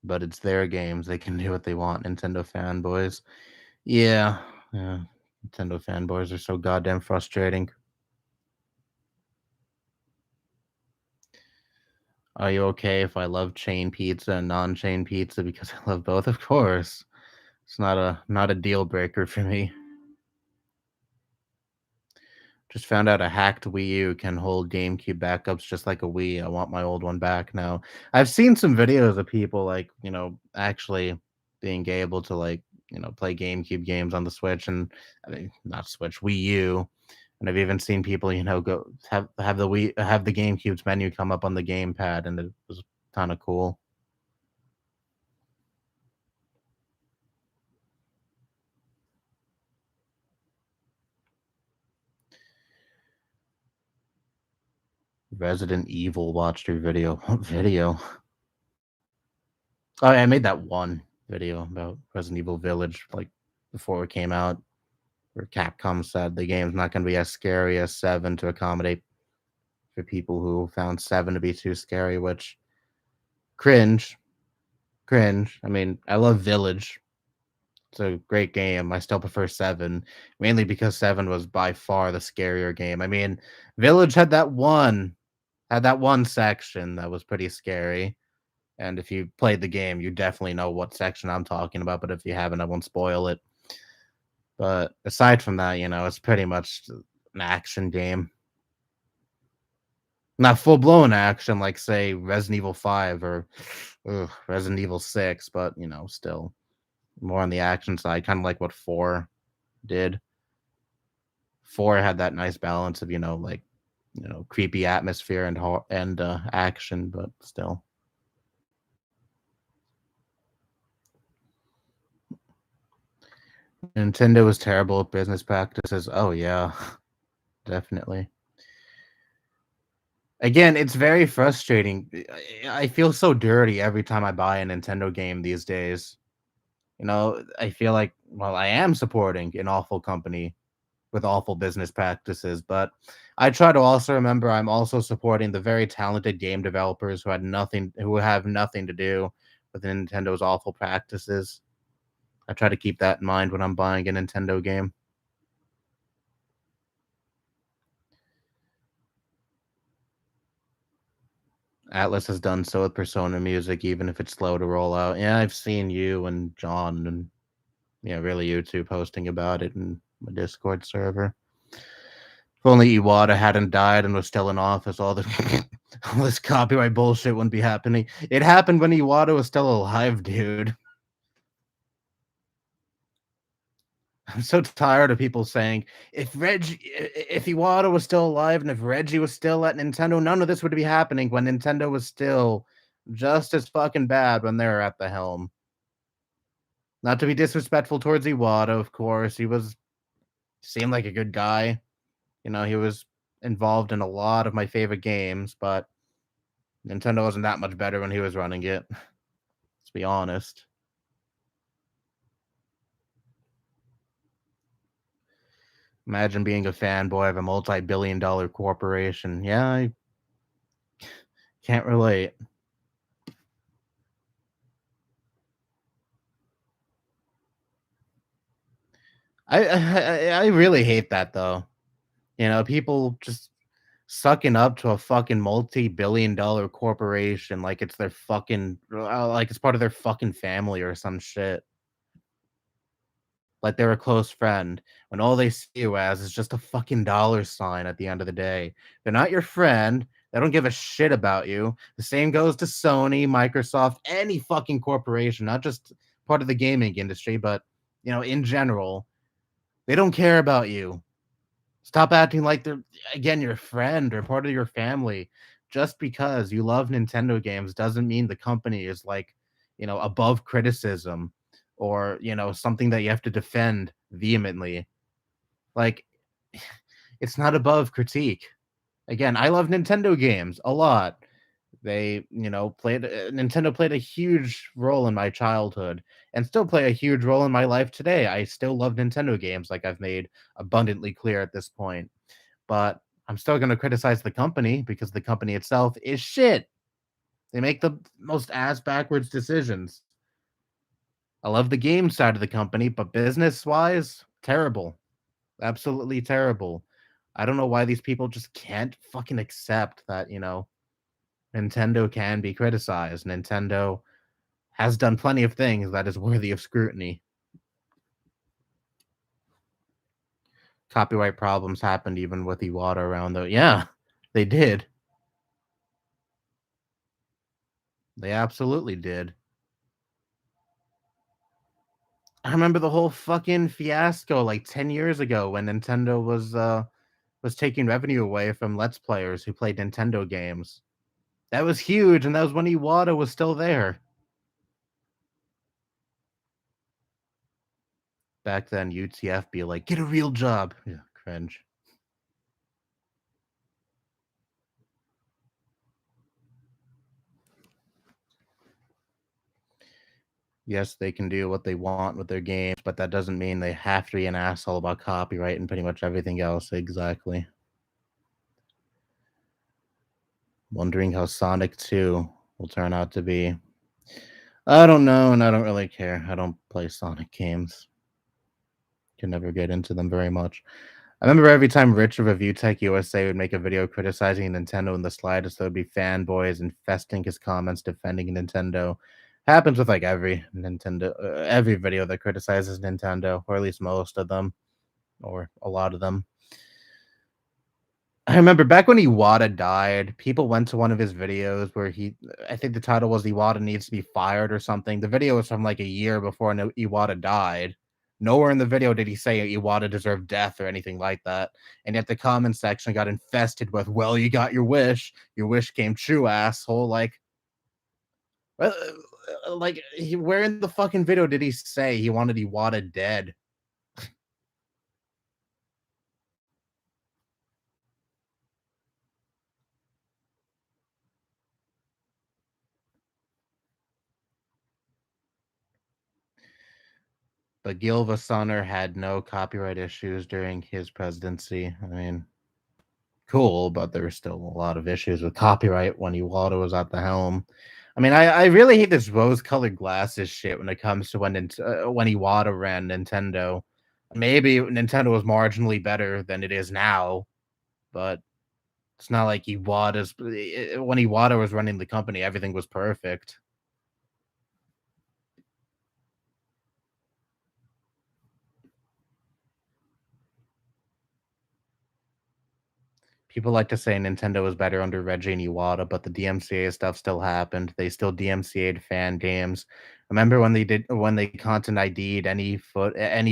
But it's their games, they can do what they want, Nintendo fanboys. Yeah, yeah, Nintendo fanboys are so goddamn frustrating. Are you okay if I love chain pizza and non-chain pizza because I love both? Of course. It's not a deal breaker for me. Just found out a hacked Wii U can hold GameCube backups just like a Wii. I want my old one back now. I've seen some videos of people like, actually being able to like, play GameCube games on the Switch and I mean not Switch, Wii U. And I've even seen people, go have the GameCube's menu come up on the gamepad and it was kind of cool. Resident Evil watched your video. What video? Oh, yeah, I made that one video about Resident Evil Village, like, before it came out, where Capcom said the game's not gonna be as scary as 7 to accommodate for people who found 7 to be too scary, which cringe, cringe. I mean, I love Village. It's a great game. I still prefer 7, mainly because 7 was by far the scarier game. I mean, Village had that one section that was pretty scary. And if you played the game, you definitely know what section I'm talking about. But if you haven't, I won't spoil it. But aside from that, it's pretty much an action game. Not full blown action like, say, Resident Evil 5 or Resident Evil 6, but, still more on the action side, kind of like what 4 did. 4 had that nice balance of, like, creepy atmosphere and action, but still. Nintendo was terrible at business practices. Oh, yeah, definitely. Again, it's very frustrating. I feel so dirty every time I buy a Nintendo game these days. I feel like, well, I am supporting an awful company with awful business practices, but I try to also remember I'm also supporting the very talented game developers who have nothing to do with Nintendo's awful practices. I try to keep that in mind when I'm buying a Nintendo game. Atlas has done so with Persona Music, even if it's slow to roll out. Yeah, I've seen you and John and really you two posting about it in my Discord server. If only Iwata hadn't died and was still in office, all this copyright bullshit wouldn't be happening. It happened when Iwata was still alive, dude. I'm so tired of people saying if Iwata was still alive and if Reggie was still at Nintendo, none of this would be happening when Nintendo was still just as fucking bad when they were at the helm. Not to be disrespectful towards Iwata, of course. Seemed like a good guy. He was involved in a lot of my favorite games, but Nintendo wasn't that much better when he was running it. Let's be honest. Imagine being a fanboy of a multi-billion-dollar corporation. Yeah, I can't relate. I really hate that though. People just sucking up to a fucking multi-billion-dollar corporation like it's their fucking like it's part of their fucking family or some shit. Like they're a close friend when all they see you as is just a fucking dollar sign at the end of the day. They're not your friend. They don't give a shit about you. The same goes to Sony, Microsoft, any fucking corporation, not just part of the gaming industry, but in general. They don't care about you. Stop acting like they're again your friend or part of your family. Just because you love Nintendo games doesn't mean the company is like, above criticism or, something that you have to defend vehemently. Like it's not above critique. Again, I love Nintendo games a lot. Nintendo played a huge role in my childhood and still play a huge role in my life today. I still love Nintendo games like I've made abundantly clear at this point. But I'm still going to criticize the company because the company itself is shit. They make the most ass backwards decisions. I love the game side of the company, but business wise, terrible. Absolutely terrible. I don't know why these people just can't fucking accept that, Nintendo can be criticized. Nintendo has done plenty of things that is worthy of scrutiny. Copyright problems happened even with Iwata around though. Yeah, they did. They absolutely did. I remember the whole fucking fiasco like 10 years ago when Nintendo was taking revenue away from Let's Players who played Nintendo games. That was huge, and that was when Iwata was still there. Back then, UTF be like, "Get a real job." Yeah, cringe. Yes, they can do what they want with their games, but that doesn't mean they have to be an asshole about copyright and pretty much everything else. Exactly. Wondering how Sonic 2 will turn out to be. I don't know, and I don't really care. I don't play Sonic games. Can never get into them very much. I remember every time Rich of Review Tech USA would make a video criticizing Nintendo in the slightest, there would be fanboys infesting his comments defending Nintendo. Happens with like every video that criticizes Nintendo, or at least most of them, or a lot of them. I remember back when Iwata died, people went to one of his videos where I think the title was Iwata needs to be fired or something. The video was from like a year before Iwata died. Nowhere in the video did he say Iwata deserved death or anything like that. And yet the comment section got infested with, well, you got your wish came true, asshole. Uh, where in the fucking video did he say he wanted Iwata dead? But Gil Vasaner had no copyright issues during his presidency. I mean, cool, but there were still a lot of issues with copyright when Iwata was at the helm. I mean, I really hate this rose-colored glasses shit when it comes to when Iwata ran Nintendo. Maybe Nintendo was marginally better than it is now, but it's not like Iwata's when Iwata was running the company, everything was perfect. People like to say Nintendo was better under Reggie and Iwata, but the DMCA stuff still happened. They still DMCA'd fan games. Remember when they content ID'd any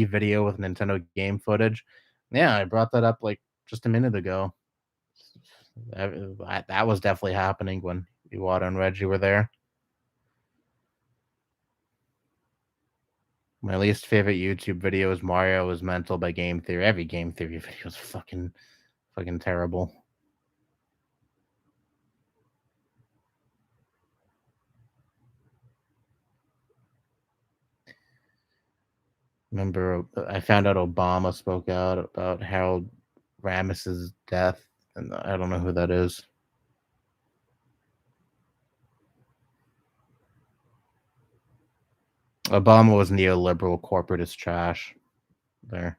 video with Nintendo game footage? Yeah, I brought that up like just a minute ago. That was definitely happening when Iwata and Reggie were there. My least favorite YouTube video is Mario was Mental by Game Theory. Every Game Theory video is fucking terrible. Remember, I found out Obama spoke out about Harold Ramis's death, and I don't know who that is. Obama was neoliberal corporatist trash. There.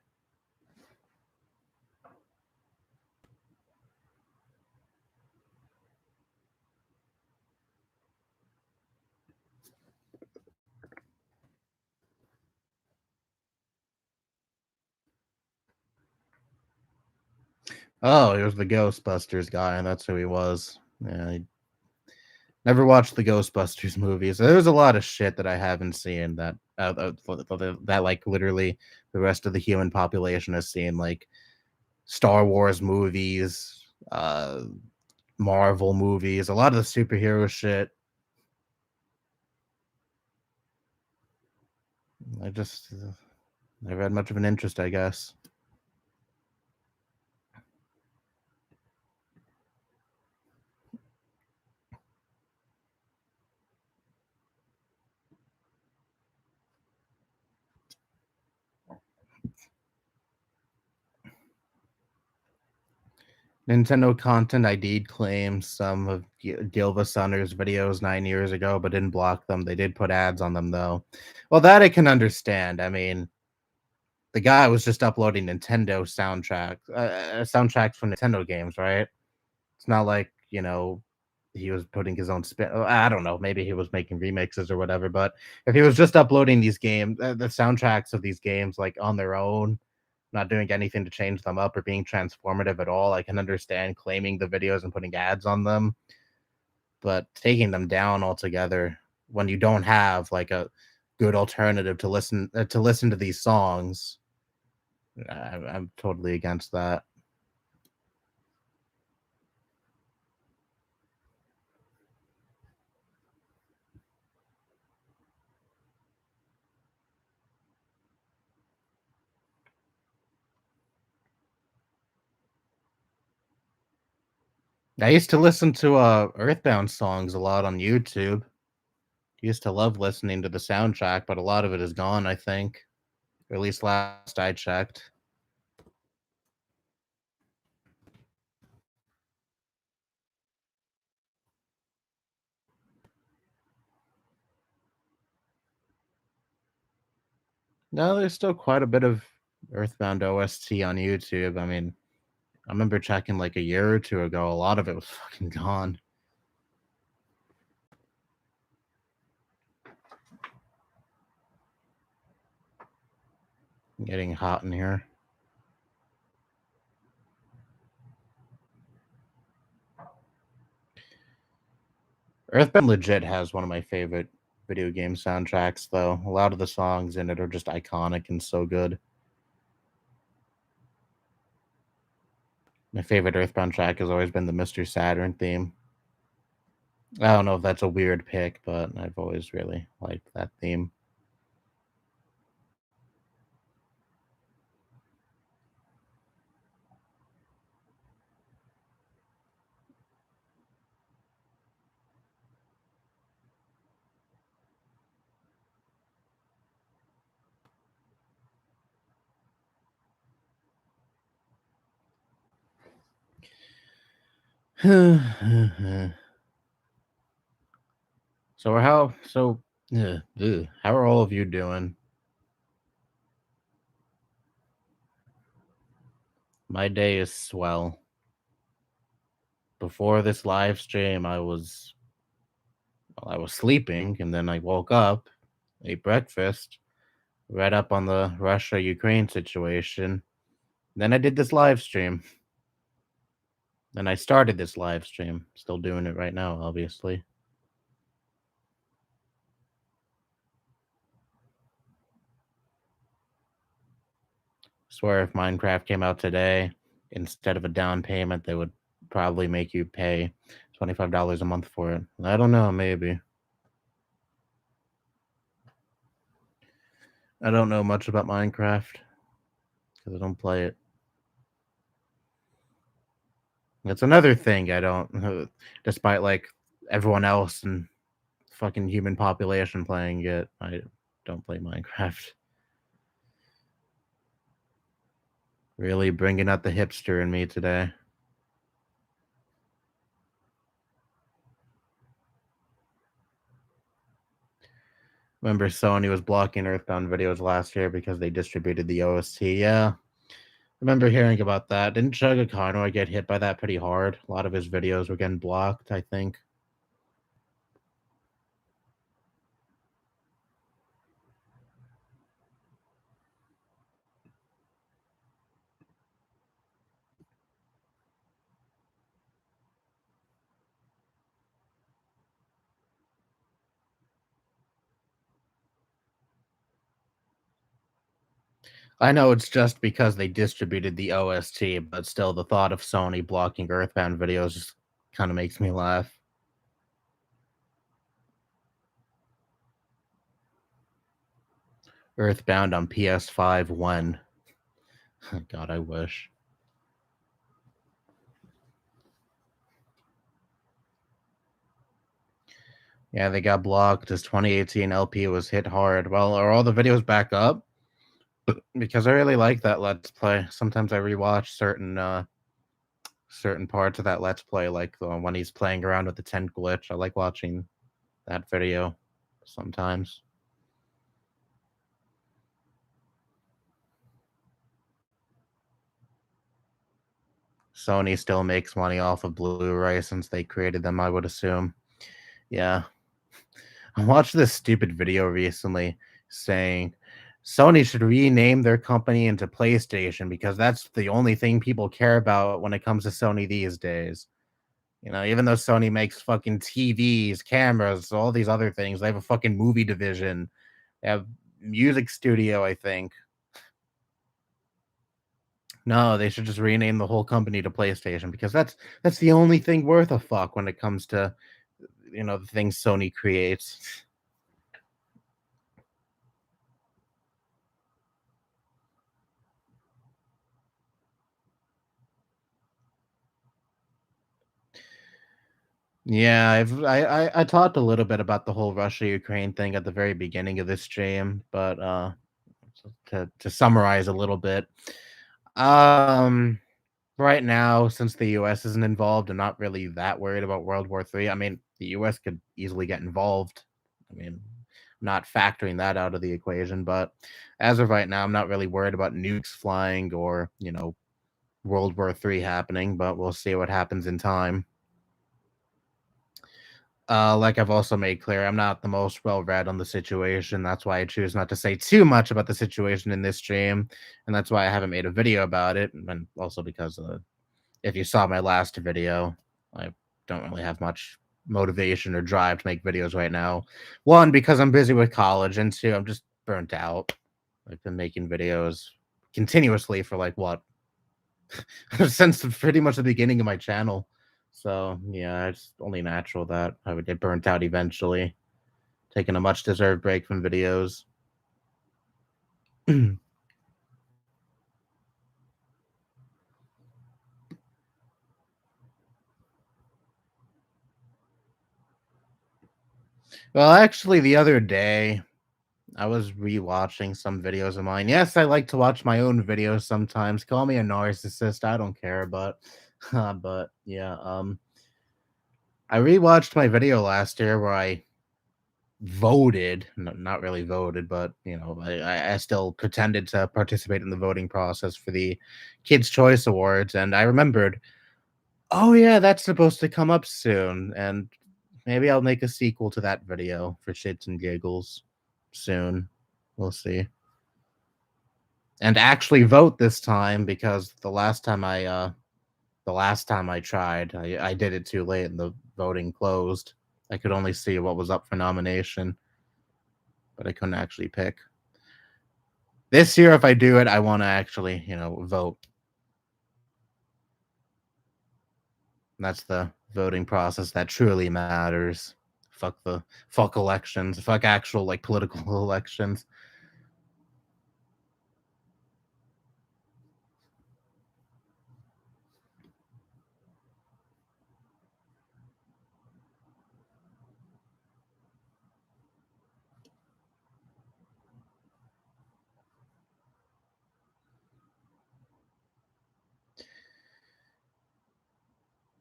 Oh, he was the Ghostbusters guy, and that's who he was. Yeah, I never watched the Ghostbusters movies. There's a lot of shit that I haven't seen that like literally the rest of the human population has seen, like Star Wars movies, Marvel movies, a lot of the superhero shit. I just never had much of an interest, I guess. Nintendo Content ID claims some of Gilva Sunner's videos 9 years ago, but didn't block them. They did put ads on them, though. Well, that I can understand. I mean, the guy was just uploading Nintendo soundtracks from Nintendo games, right? It's not like, he was putting his own spin. I don't know. Maybe he was making remixes or whatever. But if he was just uploading these games, the soundtracks of these games, like on their own, not doing anything to change them up or being transformative at all, I can understand claiming the videos and putting ads on them, but taking them down altogether when you don't have like a good alternative to listen to these songs, I'm totally against that. I used to listen to Earthbound songs a lot on YouTube. Used to love listening to the soundtrack, but a lot of it is gone, I think. Or at least last I checked. No, there's still quite a bit of Earthbound OST on YouTube. I mean, I remember checking like a year or two ago, a lot of it was fucking gone. Getting hot in here. Earthbound legit has one of my favorite video game soundtracks, though. A lot of the songs in it are just iconic and so good. My favorite Earthbound track has always been the Mr. Saturn theme. I don't know if that's a weird pick, but I've always really liked that theme. How are all of you doing? My day is swell. Before this live stream, I was sleeping, and then I woke up, ate breakfast, read up on the Russia Ukraine situation. Then I did this live stream. Then I started this live stream. Still doing it right now, obviously. Swear if Minecraft came out today, instead of a down payment, they would probably make you pay $25 a month for it. I don't know, maybe. I don't know much about Minecraft because I don't play it. That's another thing I don't, despite like everyone else and fucking human population playing it, I don't play Minecraft. Really bringing out the hipster in me today. Remember Sony was blocking Earthbound videos last year because they distributed the OST. Yeah, remember hearing about that. Didn't Chugga Conroy get hit by that pretty hard? A lot of his videos were getting blocked, I think. I know it's just because they distributed the OST, but still the thought of Sony blocking Earthbound videos just kind of makes me laugh. Earthbound on PS5 when? God, I wish. Yeah, they got blocked. His 2018 LP was hit hard. Well, are all the videos back up? Because I really like that Let's Play. Sometimes I rewatch certain parts of that Let's Play, like the one when he's playing around with the tent glitch. I like watching that video sometimes. Sony still makes money off of Blu-ray since they created them, I would assume. Yeah. I watched this stupid video recently saying Sony should rename their company into PlayStation because that's the only thing people care about when it comes to Sony these days. You know, even though Sony makes fucking TVs, cameras, all these other things, they have a fucking movie division. They have music studio, I think. No, they should just rename the whole company to PlayStation because that's the only thing worth a fuck when it comes to the things Sony creates. Yeah, I talked a little bit about the whole Russia Ukraine thing at the very beginning of this stream, but to summarize a little bit, um, right now since the U.S. isn't involved, I'm not really that worried about World War III. I mean, the U.S. could easily get involved. I mean, I'm not factoring that out of the equation, but as of right now, I'm not really worried about nukes flying or World War III happening. But we'll see what happens in time. Like I've also made clear, I'm not the most well read on the situation. That's why I choose not to say too much about the situation in this stream, and that's why I haven't made a video about it. And also because if you saw my last video, I don't really have much motivation or drive to make videos right now. One, because I'm busy with college, and two, I'm just burnt out. I've been making videos continuously for like what since pretty much the beginning of my channel. So yeah, it's only natural that I would get burnt out eventually. Taking a much deserved break from videos. Well, actually, the other day I was rewatching some videos of mine. Yes, I like to watch my own videos sometimes. Call me a narcissist. I don't care, but but yeah, I rewatched my video last year where I voted, not really voted, but I still pretended to participate in the voting process for the Kids Choice Awards, and I remembered, oh yeah, that's supposed to come up soon, and maybe I'll make a sequel to that video for shits and giggles soon. We'll see. And actually vote this time because the last time I tried, I did it too late and the voting closed. I could only see what was up for nomination, but I couldn't actually pick. This year, if I do it, I want to actually, vote. That's the voting process that truly matters. Fuck elections. Fuck actual like political elections.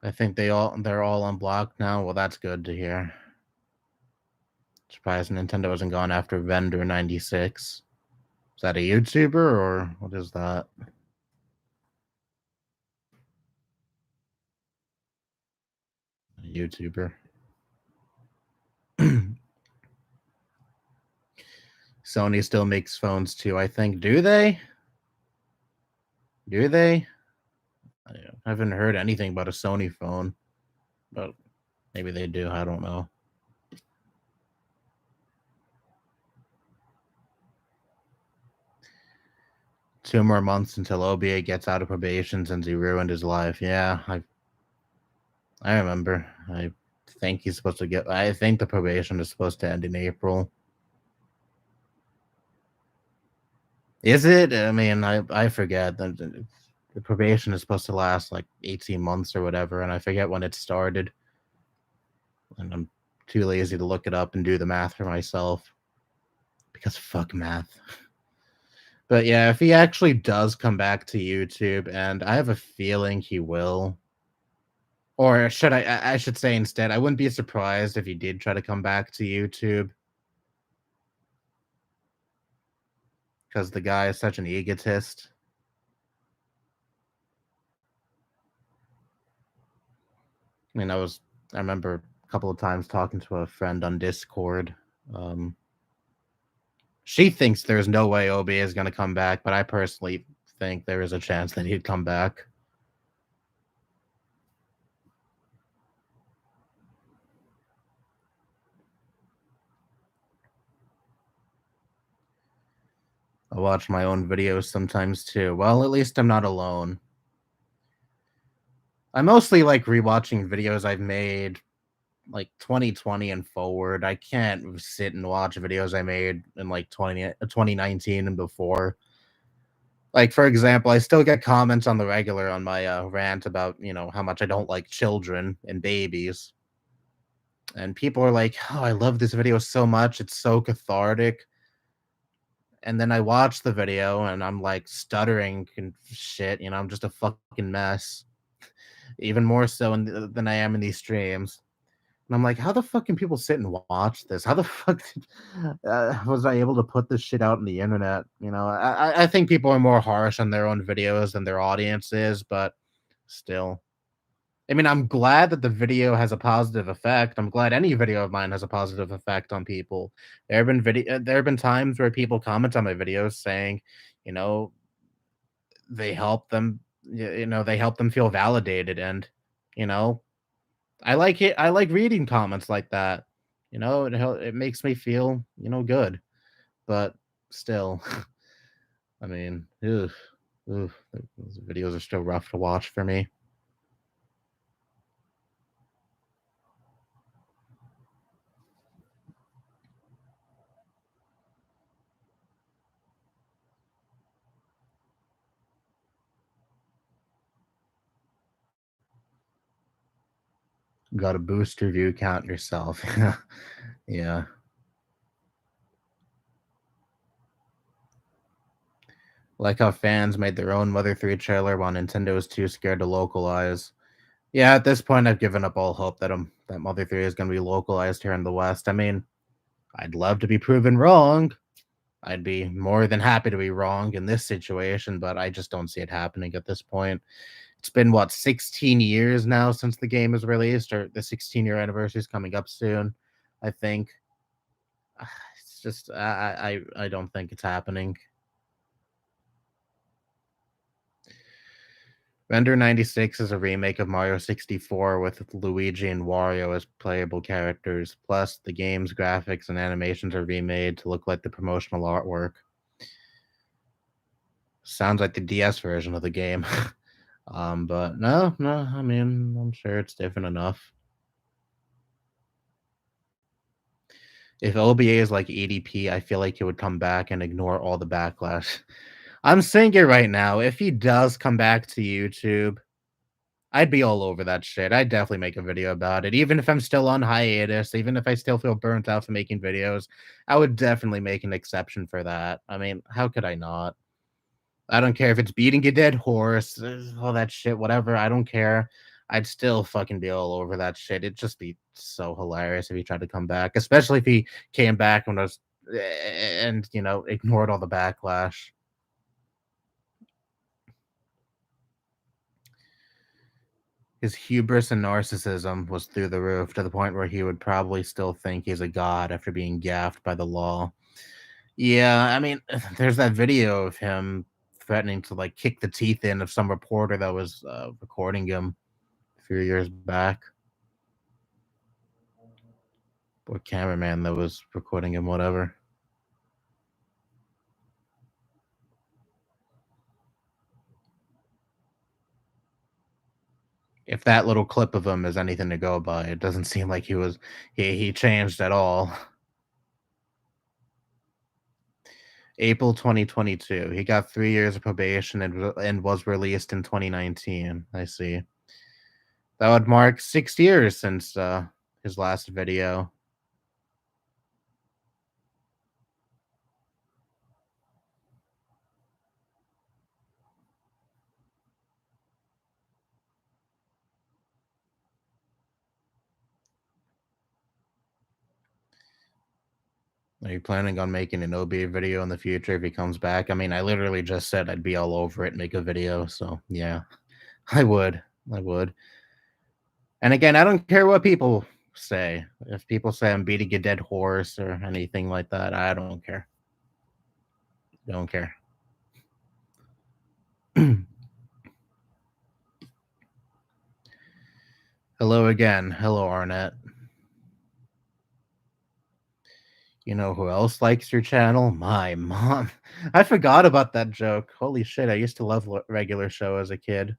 I think they're all unblocked now. Well, that's good to hear. Surprised Nintendo hasn't gone after Vendor 96. Is that a YouTuber or what is that? A YouTuber. Sony still makes phones too, I think. Do they? Do they? I haven't heard anything about a Sony phone, but maybe they do. I don't know. 2 more months until OBA gets out of probation since he ruined his life. Yeah, I remember. I think he's supposed to get. I think the probation is supposed to end in April. Is it? I mean, I forget. The probation is supposed to last like 18 months or whatever, and I forget when it started. And I'm too lazy to look it up and do the math for myself because fuck math. But yeah, if he actually does come back to YouTube, and I have a feeling he will, or should I should say instead, I wouldn't be surprised if he did try to come back to YouTube because the guy is such an egotist. I mean, I remember a couple of times talking to a friend on Discord. Um, she thinks there's no way OB is going to come back, but I personally think there is a chance that he'd come back. I watch my own videos sometimes too. Well, at least I'm not alone. I mostly like rewatching videos I've made like 2020 and forward. I can't sit and watch videos I made in like 2019 and before. Like for example, I still get comments on the regular on my rant about, how much I don't like children and babies. And people are like, "Oh, I love this video so much. It's so cathartic." And then I watch the video and I'm like stuttering and shit, I'm just a fucking mess. Even more so than I am in these streams. And I'm like, how the fuck can people sit and watch this? How the fuck was I able to put this shit out on the internet? I think people are more harsh on their own videos than their audience is, but still. I mean, I'm glad that the video has a positive effect. I'm glad any video of mine has a positive effect on people. There have been times where people comment on my videos saying, you know, they help them, they help them feel validated, and you know, I like reading comments like that. It makes me feel, good. But still, I mean, ugh, ugh, those videos are still rough to watch for me. Gotta boost your view count yourself. Yeah. Like how fans made their own Mother 3 trailer while Nintendo was too scared to localize. Yeah, at this point, I've given up all hope that Mother 3 is going to be localized here in the West. I mean, I'd love to be proven wrong. I'd be more than happy to be wrong in this situation, but I just don't see it happening at this point. It's been what 16 years now since the game was released, or the 16-year anniversary is coming up soon. I think it's just I don't think it's happening. Render 96 is a remake of Mario 64 with Luigi and Wario as playable characters. Plus, the game's graphics and animations are remade to look like the promotional artwork. Sounds like the DS version of the game. But no, I mean, I'm sure it's different enough. If OBA is like EDP, I feel like he would come back and ignore all the backlash. I'm saying it right now. If he does come back to YouTube, I'd be all over that shit. I'd definitely make a video about it. Even if I'm still on hiatus, even if I still feel burnt out from making videos, I would definitely make an exception for that. I mean, how could I not? I don't care if it's beating a dead horse, all that shit, whatever. I don't care. I'd still fucking be all over that shit. It'd just be so hilarious if he tried to come back, especially if he came back when I was and ignored all the backlash. His hubris and narcissism was through the roof to the point where he would probably still think he's a god after being gaffed by the law. Yeah, I mean, there's that video of him threatening to like kick the teeth in of some reporter that was recording him a few years back, or cameraman that was recording him, whatever. If that little clip of him is anything to go by, it doesn't seem like he changed at all. April 2022. He got 3 years of probation and was released in 2019. I see. That would mark 6 years since his last video. Are you planning on making an OB video in the future if he comes back? I mean, I literally just said I'd be all over it and make a video. So yeah, I would. I would. And again, I don't care what people say. If people say I'm beating a dead horse or anything like that, I don't care. Don't care. Hello again. Hello, Arnett. You know who else likes your channel? My mom. I forgot about that joke. Holy shit, I used to love Regular Show as a kid.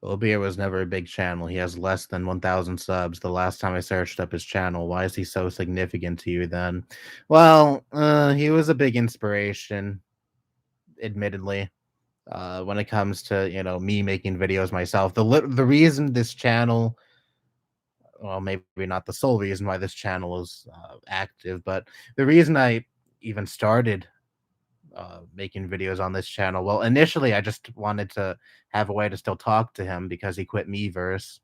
Obeah was never a big channel. He has less than 1,000 subs. The last time I searched up his channel, why is he so significant to you then? Well, he was a big inspiration, admittedly. When it comes to me making videos myself, the reason this channel, well, maybe not the sole reason why this channel is active, but the reason I even started making videos on this channel. Well, initially, I just wanted to have a way to still talk to him because he quit Miiverse,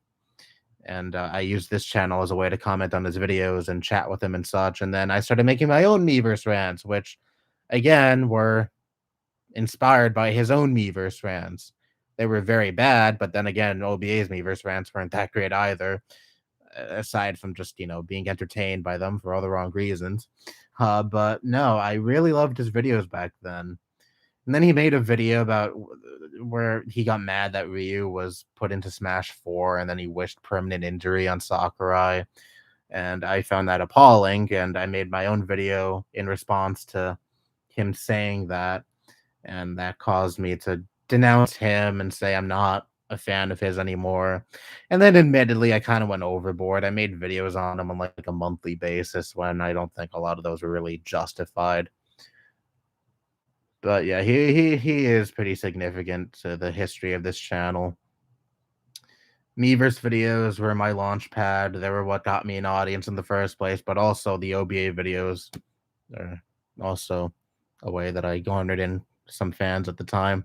and I used this channel as a way to comment on his videos and chat with him and such. And then I started making my own Miiverse rants, which again were inspired by his own Miiverse rants. They were very bad, but then again, OBA's Miiverse rants weren't that great either. aside from just being entertained by them for all the wrong reasons. But no, I really loved his videos back then. And then he made a video about where he got mad that Ryu was put into Smash 4 and then he wished permanent injury on Sakurai. And I found that appalling. And I made my own video in response to him saying that. And that caused me to denounce him and say I'm not a fan of his anymore. And then admittedly, I kind of went overboard. I made videos on him on like a monthly basis when I don't think a lot of those were really justified. But yeah, he is pretty significant to the history of this channel. Miiverse videos were my launch pad. They were what got me an audience in the first place, but also the OBA videos are also a way that I garnered in some fans at the time.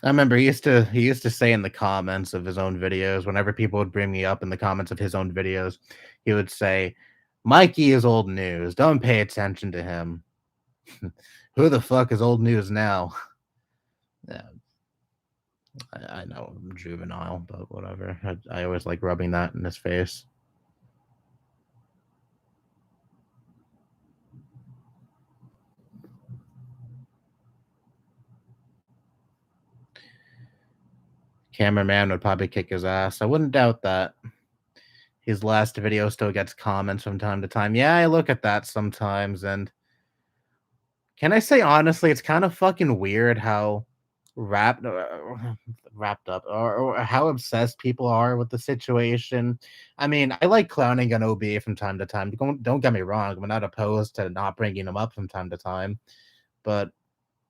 I remember he used to say in the comments of his own videos, whenever people would bring me up in the comments of his own videos, he would say, "Mikey is old news. Don't pay attention to him." Who the fuck is old news now? Yeah, I know I'm juvenile, but whatever. I always like rubbing that in his face. Cameraman would probably kick his ass. I wouldn't doubt that. His last video still gets comments from time to time. Yeah, I look at that sometimes, and can I say honestly, it's kind of fucking weird how wrapped wrapped up or how obsessed people are with the situation. I mean, I like clowning on OBA from time to time. Don't get me wrong. I'm not opposed to not bringing them up from time to time, but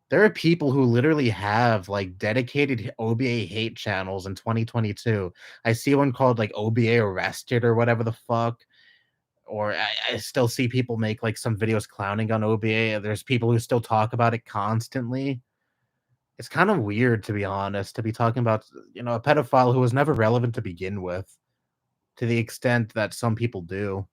there are people who literally have like dedicated OBA hate channels in 2022. I see one called like OBA Arrested or whatever the fuck. Or I still see people make like some videos clowning on OBA. There's people who still talk about it constantly. It's kind of weird, to be honest, to be talking about a pedophile who was never relevant to begin with, to the extent that some people do.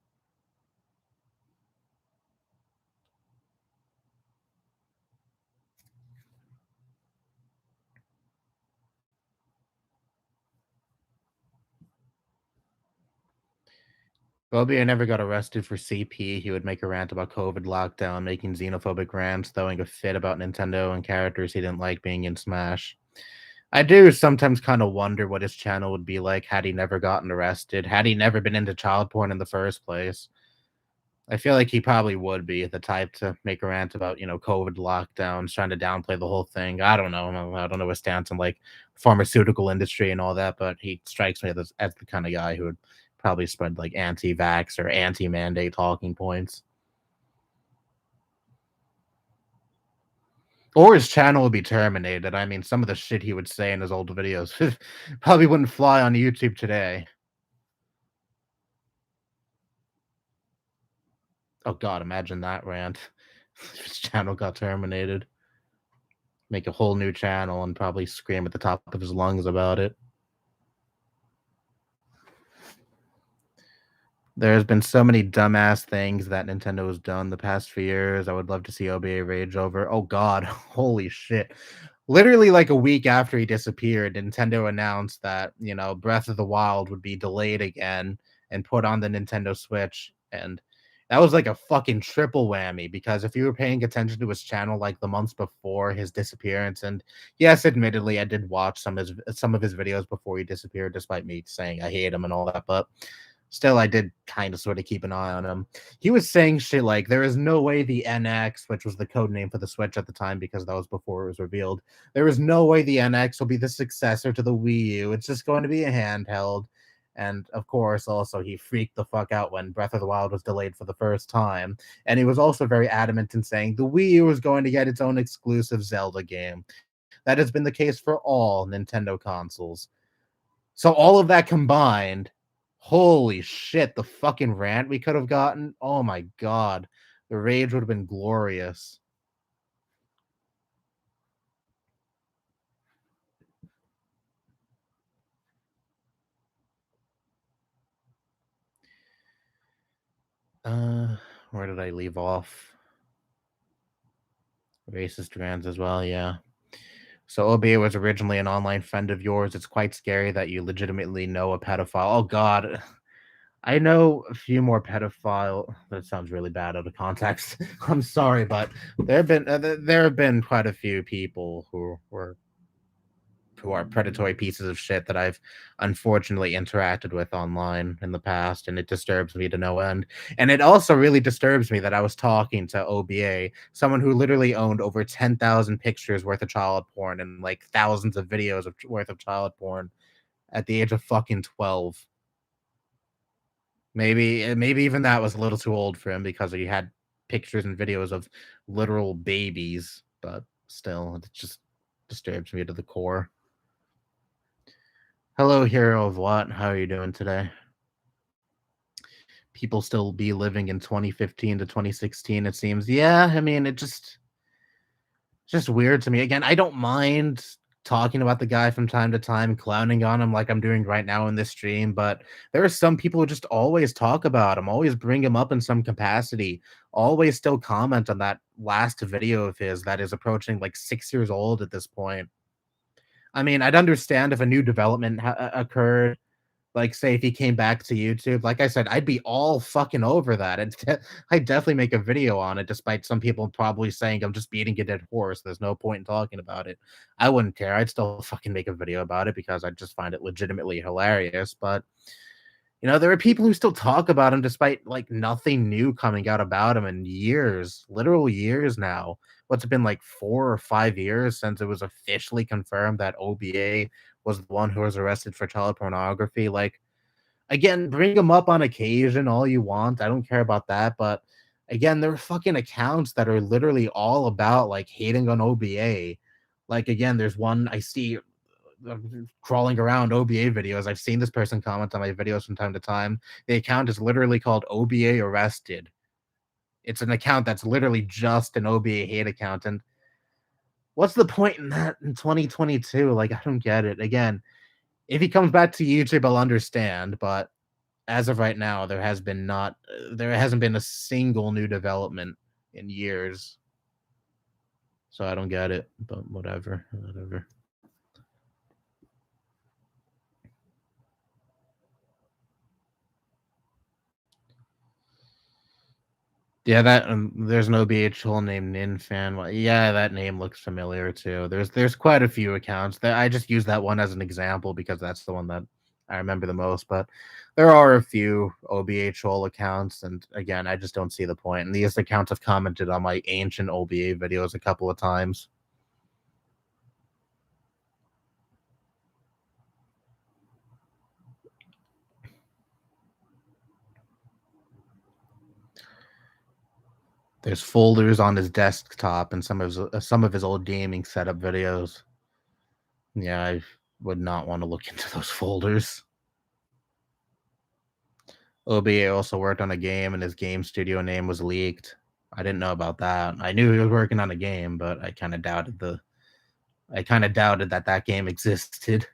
OBA never got arrested for CP. He would make a rant about COVID lockdown, making xenophobic rants, throwing a fit about Nintendo and characters he didn't like being in Smash. I do sometimes kind of wonder what his channel would be like had he never gotten arrested, had he never been into child porn in the first place. I feel like he probably would be the type to make a rant about, COVID lockdowns, trying to downplay the whole thing. I don't know. I don't know his stance on like pharmaceutical industry and all that, but he strikes me as the kind of guy who would probably spread like anti-vax or anti-mandate talking points. Or his channel would be terminated. I mean, some of the shit he would say in his old videos probably wouldn't fly on YouTube today. Oh god, imagine that rant. If his channel got terminated. Make a whole new channel and probably scream at the top of his lungs about it. There's been so many dumbass things that Nintendo has done the past few years. I would love to see OBA rage over. Oh God, holy shit! Literally, like a week after he disappeared, Nintendo announced that Breath of the Wild would be delayed again and put on the Nintendo Switch, and that was like a fucking triple whammy. Because if you were paying attention to his channel like the months before his disappearance, and yes, admittedly, I did watch some of his videos before he disappeared, despite me saying I hate him and all that, but still, I did kind of sort of keep an eye on him. He was saying shit like, there is no way the NX, which was the code name for the Switch at the time because that was before it was revealed, there is no way the NX will be the successor to the Wii U. It's just going to be a handheld. And of course, also, he freaked the fuck out when Breath of the Wild was delayed for the first time. And he was also very adamant in saying the Wii U is going to get its own exclusive Zelda game. That has been the case for all Nintendo consoles. So all of that combined, holy shit, the fucking rant we could have gotten. Oh my god. The rage would have been glorious. Uh where did I leave off? Racist trans as well, yeah. So OBA was originally an online friend of yours. It's quite scary that you legitimately know a pedophile. Oh God, I know a few more pedophile. That sounds really bad out of context. I'm sorry, but there have been quite a few people who are predatory pieces of shit that I've unfortunately interacted with online in the past, and it disturbs me to no end. And it also really disturbs me that I was talking to OBA, someone who literally owned over 10,000 pictures worth of child porn and like thousands of videos worth of child porn at the age of fucking 12. Maybe even that was a little too old for him because he had pictures and videos of literal babies, but still, it just disturbs me to the core. Hello, hero of what? How are you doing today? People still be living in 2015 to 2016, it seems. Yeah, I mean, it's just weird to me. Again, I don't mind talking about the guy from time to time, clowning on him like I'm doing right now in this stream, but there are some people who just always talk about him, always bring him up in some capacity, always still comment on that last video of his that is approaching like 6 years old at this point. I mean, I'd understand if a new development occurred. Like, say, if he came back to YouTube, like I said, I'd be all fucking over that. I'd definitely make a video on it, despite some people probably saying I'm just beating a dead horse. There's no point in talking about it. I wouldn't care. I'd still fucking make a video about it because I just find it legitimately hilarious. But there are people who still talk about him despite like nothing new coming out about him in years, literal years now. What's it been like 4 or 5 years since it was officially confirmed that OBA was the one who was arrested for child pornography? Like, again, bring him up on occasion all you want. I don't care about that. But again, there are fucking accounts that are literally all about like hating on OBA. Like, again, there's one I see crawling around OBA videos. I've seen this person comment on my videos from time to time. The account is literally called OBA Arrested. It's an account that's literally just an OBA hate account. And what's the point in that in 2022? Like, I don't get it. Again, if he comes back to YouTube, I'll understand. But as of right now, there hasn't been a single new development in years. So I don't get it. But whatever. Yeah, there's no BHL named Ninfan. Well, yeah, that name looks familiar too. There's quite a few accounts that I just use that one as an example because that's the one that I remember the most. But there are a few OBHL accounts, and again, I just don't see the point. And these accounts have commented on my ancient OBA videos a couple of times. There's folders on his desktop and some of his old gaming setup videos. Yeah, I would not want to look into those folders. OBA also worked on a game, and his game studio name was leaked. I didn't know about that. I knew he was working on a game, but I kind of doubted that game existed.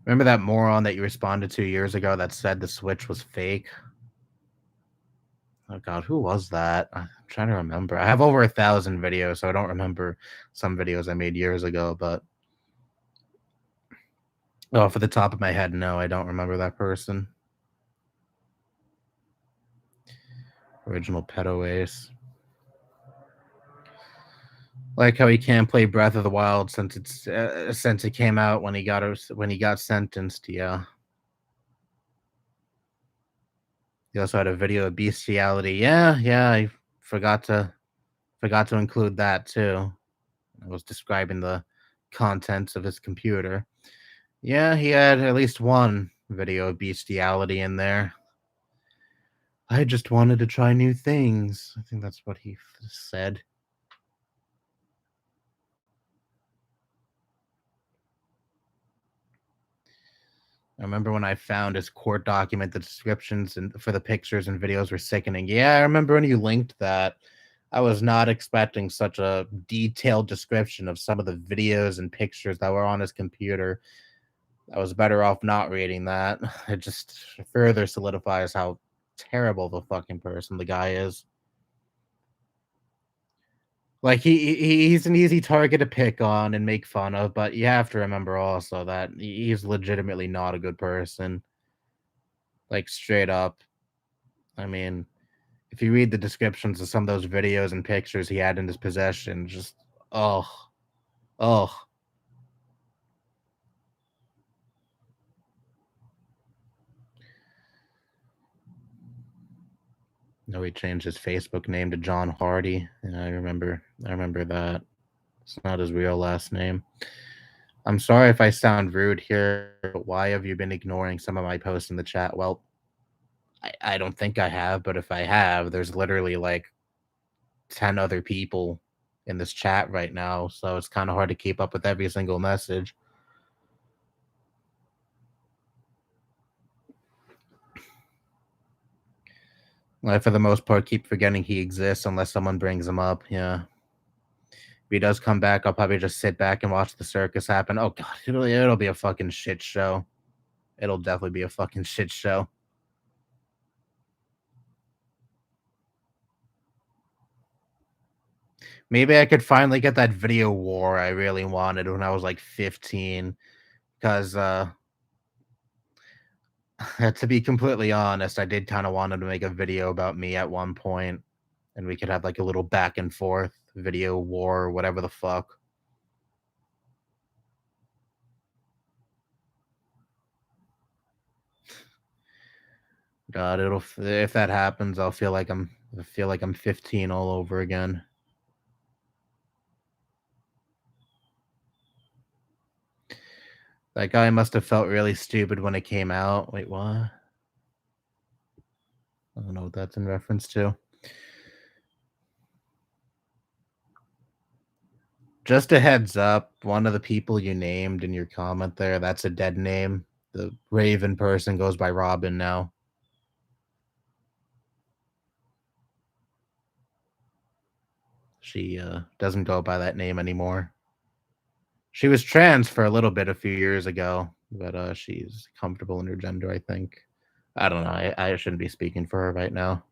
Remember that moron that you responded to years ago that said the Switch was fake? Oh God, who was that? I'm trying to remember. I have over 1,000 videos, so I don't remember some videos I made years ago. But off the top of my head, no, I don't remember that person. Original Pedo Ace. Like how he can't play Breath of the Wild since it came out when he got sentenced. Yeah. He also had a video of bestiality. Yeah. I forgot to include that too. I was describing the contents of his computer. Yeah, he had at least one video of bestiality in there. I just wanted to try new things. I think that's what he said. I remember when I found his court document, the descriptions and for the pictures and videos were sickening. Yeah, I remember when you linked that. I was not expecting such a detailed description of some of the videos and pictures that were on his computer. I was better off not reading that. It just further solidifies how terrible of a fucking person the guy is. Like he's an easy target to pick on and make fun of, but you have to remember also that he's legitimately not a good person. Like straight up. I mean, if you read the descriptions of some of those videos and pictures he had in his possession, just oh, oh. No, he changed his Facebook name to John Hardy. Yeah, I remember. I remember that. It's not his real last name. I'm sorry if I sound rude here, but why have you been ignoring some of my posts in the chat? Well, I don't think I have, but if I have, there's literally like 10 other people in this chat right now, so it's kind of hard to keep up with every single message. I, for the most part, keep forgetting he exists unless someone brings him up. Yeah. If he does come back, I'll probably just sit back and watch the circus happen. Oh god, it'll be a fucking shit show. It'll definitely be a fucking shit show. Maybe I could finally get that video war I really wanted when I was like 15. Because to be completely honest, I did kind of wanted to make a video about me at one point, and we could have like a little back and forth video war or whatever the fuck. God, it'll if that happens, I feel like I'm 15 all over again. That guy must have felt really stupid when it came out. Wait, what? I don't know what that's in reference to. Just a heads up, one of the people you named in your comment there, that's a dead name. The Raven person goes by Robin now. She doesn't go by that name anymore. She was trans for a little bit a few years ago, but she's comfortable in her gender, I think. I don't know. I shouldn't be speaking for her right now.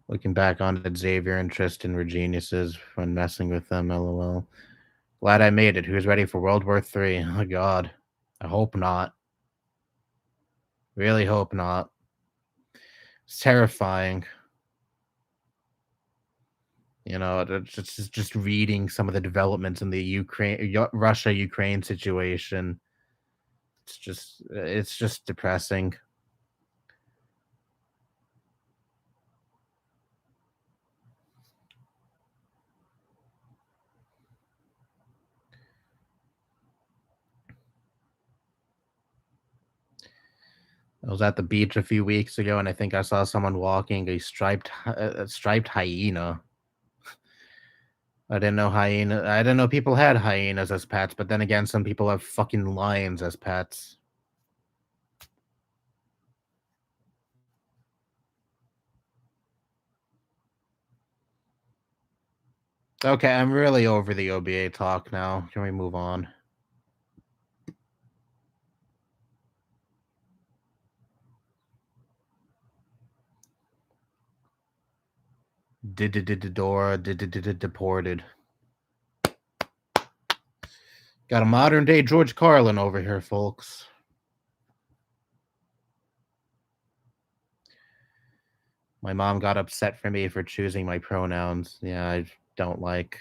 Looking back on it, Xavier and Tristan were geniuses when messing with them, lol. Glad I made it. Who's ready for World War III? Oh, God. I hope not. Really hope not. It's terrifying. You know, just reading some of the developments in the Russia Ukraine situation. It's just depressing. I was at the beach a few weeks ago, and I think I saw someone walking a striped hyena. I didn't know people had hyenas as pets, but then again, some people have fucking lions as pets. Okay, I'm really over the OBA talk now. Can we move on? Dora deported. Got a modern day George Carlin over here, folks. My mom got upset for me for choosing my pronouns. Yeah, don't like.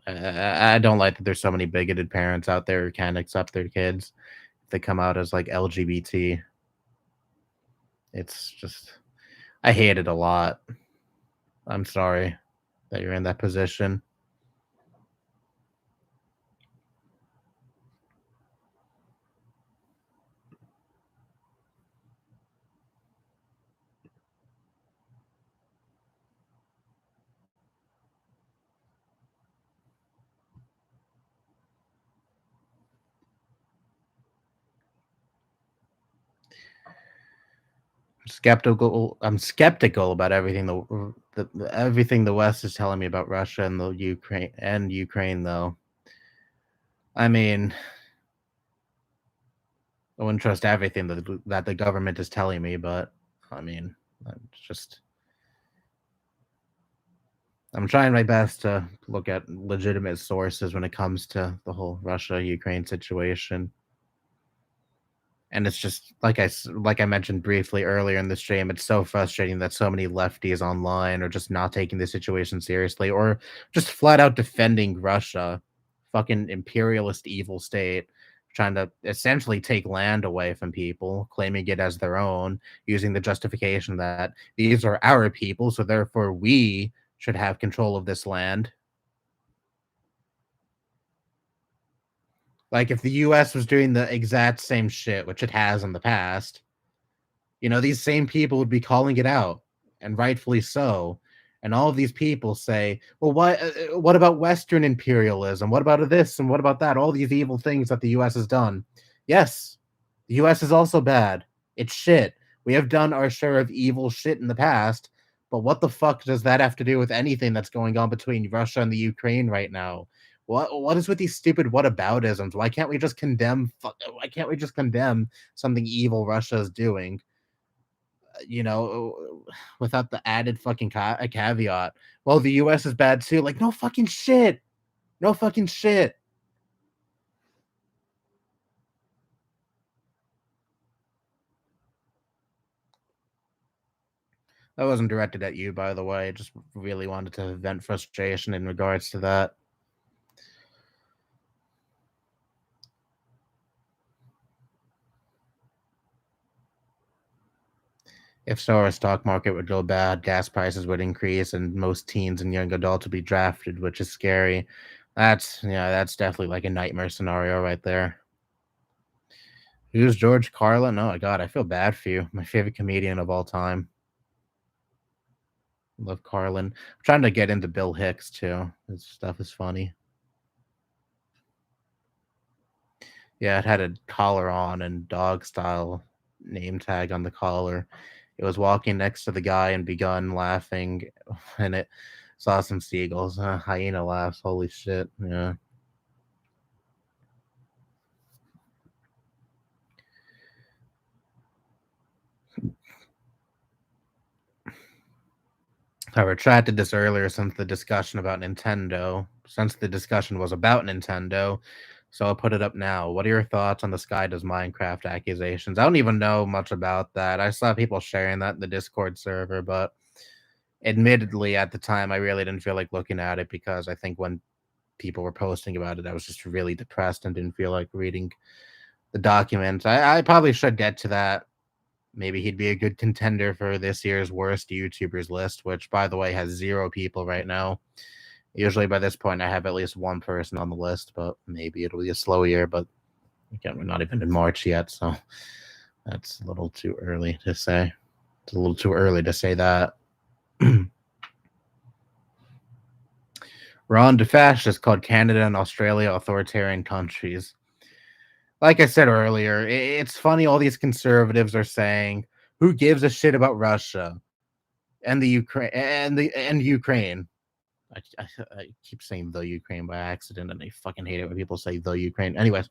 I don't like that there's so many bigoted parents out there who can't accept their kids if they come out as like LGBT. It's just, I hate it a lot. I'm sorry that you're in that position. I'm skeptical about everything everything the West is telling me about Russia and the Ukraine though. I mean, I wouldn't trust everything that the government is telling me, but I mean, it's just I'm trying my best to look at legitimate sources when it comes to the whole Russia-Ukraine situation. And it's just like I mentioned briefly earlier in the stream, it's so frustrating that so many lefties online are just not taking the situation seriously or just flat out defending Russia, fucking imperialist evil state, trying to essentially take land away from people, claiming it as their own, using the justification that these are our people, so therefore we should have control of this land. Like if the US was doing the exact same shit, which it has in the past, these same people would be calling it out, and rightfully so. And all of these people say, "Well, what about Western imperialism? What about this and what about that? All these evil things that the U.S. has done." Yes, the U.S. is also bad. It's shit. We have done our share of evil shit in the past, but what the fuck does that have to do with anything that's going on between Russia and the Ukraine right now? What is with these stupid whataboutisms? Why can't we just condemn? Why can't we just condemn something evil Russia is doing? Without the added fucking a caveat. Well, the US is bad too. Like, no fucking shit. No fucking shit. That wasn't directed at you, by the way. I just really wanted to vent frustration in regards to that. If so, our stock market would go bad, gas prices would increase, and most teens and young adults would be drafted, which is scary. That's definitely like a nightmare scenario right there. Who's George Carlin? Oh my god, I feel bad for you. My favorite comedian of all time. Love Carlin. I'm trying to get into Bill Hicks too. His stuff is funny. Yeah, it had a collar on and dog style name tag on the collar. It was walking next to the guy and begun laughing, and it saw some seagulls. Hyena laughs. Holy shit. Yeah. I retracted this earlier since the discussion was about Nintendo. So I'll put it up now. What are your thoughts on the Sky Does Minecraft accusations? I don't even know much about that. I saw people sharing that in the Discord server, but admittedly, at the time, I really didn't feel like looking at it because I think when people were posting about it, I was just really depressed and didn't feel like reading the documents. I probably should get to that. Maybe he'd be a good contender for this year's worst YouTubers list, which, by the way, has 0 people right now. Usually by this point, I have at least one person on the list, but maybe it'll be a slow year. But again, we're not even in March yet, so that's a little too early to say. It's a little too early to say that. Ron DeFascist called Canada and Australia authoritarian countries. Like I said earlier, it's funny all these conservatives are saying, "Who gives a shit about Russia and the Ukraine?" I keep saying the Ukraine by accident, and I fucking hate it when people say the Ukraine. Anyways,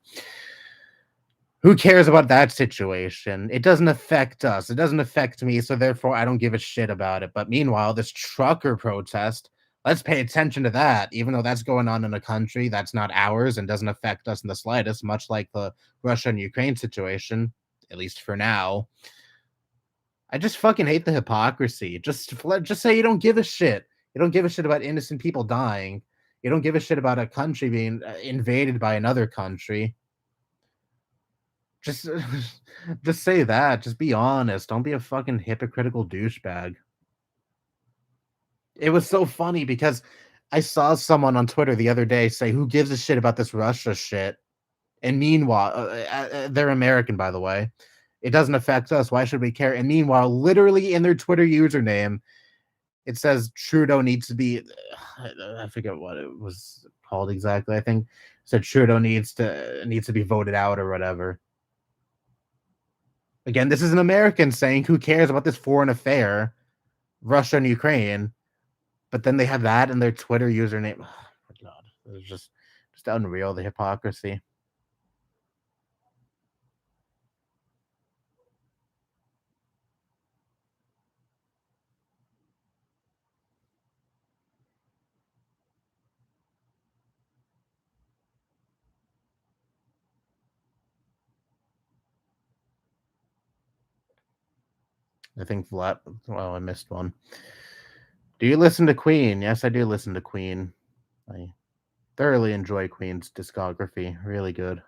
who cares about that situation? It doesn't affect us. It doesn't affect me, so therefore I don't give a shit about it. But meanwhile, this trucker protest, let's pay attention to that, even though that's going on in a country that's not ours and doesn't affect us in the slightest, much like the Russia and Ukraine situation, at least for now. I just fucking hate the hypocrisy. Just say you don't give a shit. You don't give a shit about innocent people dying. You don't give a shit about a country being invaded by another country. Just just say that. Just be honest. Don't be a fucking hypocritical douchebag. It was so funny because I saw someone on Twitter the other day say, "Who gives a shit about this Russia shit?" And meanwhile, they're American, by the way. It doesn't affect us. Why should we care? And meanwhile, literally in their Twitter username, it says Trudeau needs to be. I forget what it was called exactly. I think it said Trudeau needs to be voted out or whatever. Again, this is an American saying, "Who cares about this foreign affair, Russia and Ukraine?" But then they have that in their Twitter username. Oh my god, it's just just unreal, the hypocrisy. I think Vlad. Well, I missed one. Do you listen to Queen? Yes, I do listen to Queen. I thoroughly enjoy Queen's discography. Really good.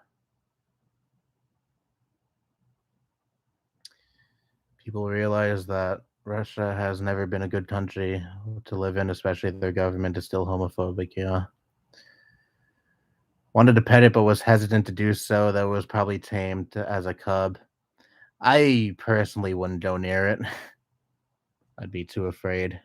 People realize that Russia has never been a good country to live in, especially their government is still homophobic. Yeah. Wanted to pet it, but was hesitant to do so. That was probably tamed as a cub. I personally wouldn't go near it. I'd be too afraid.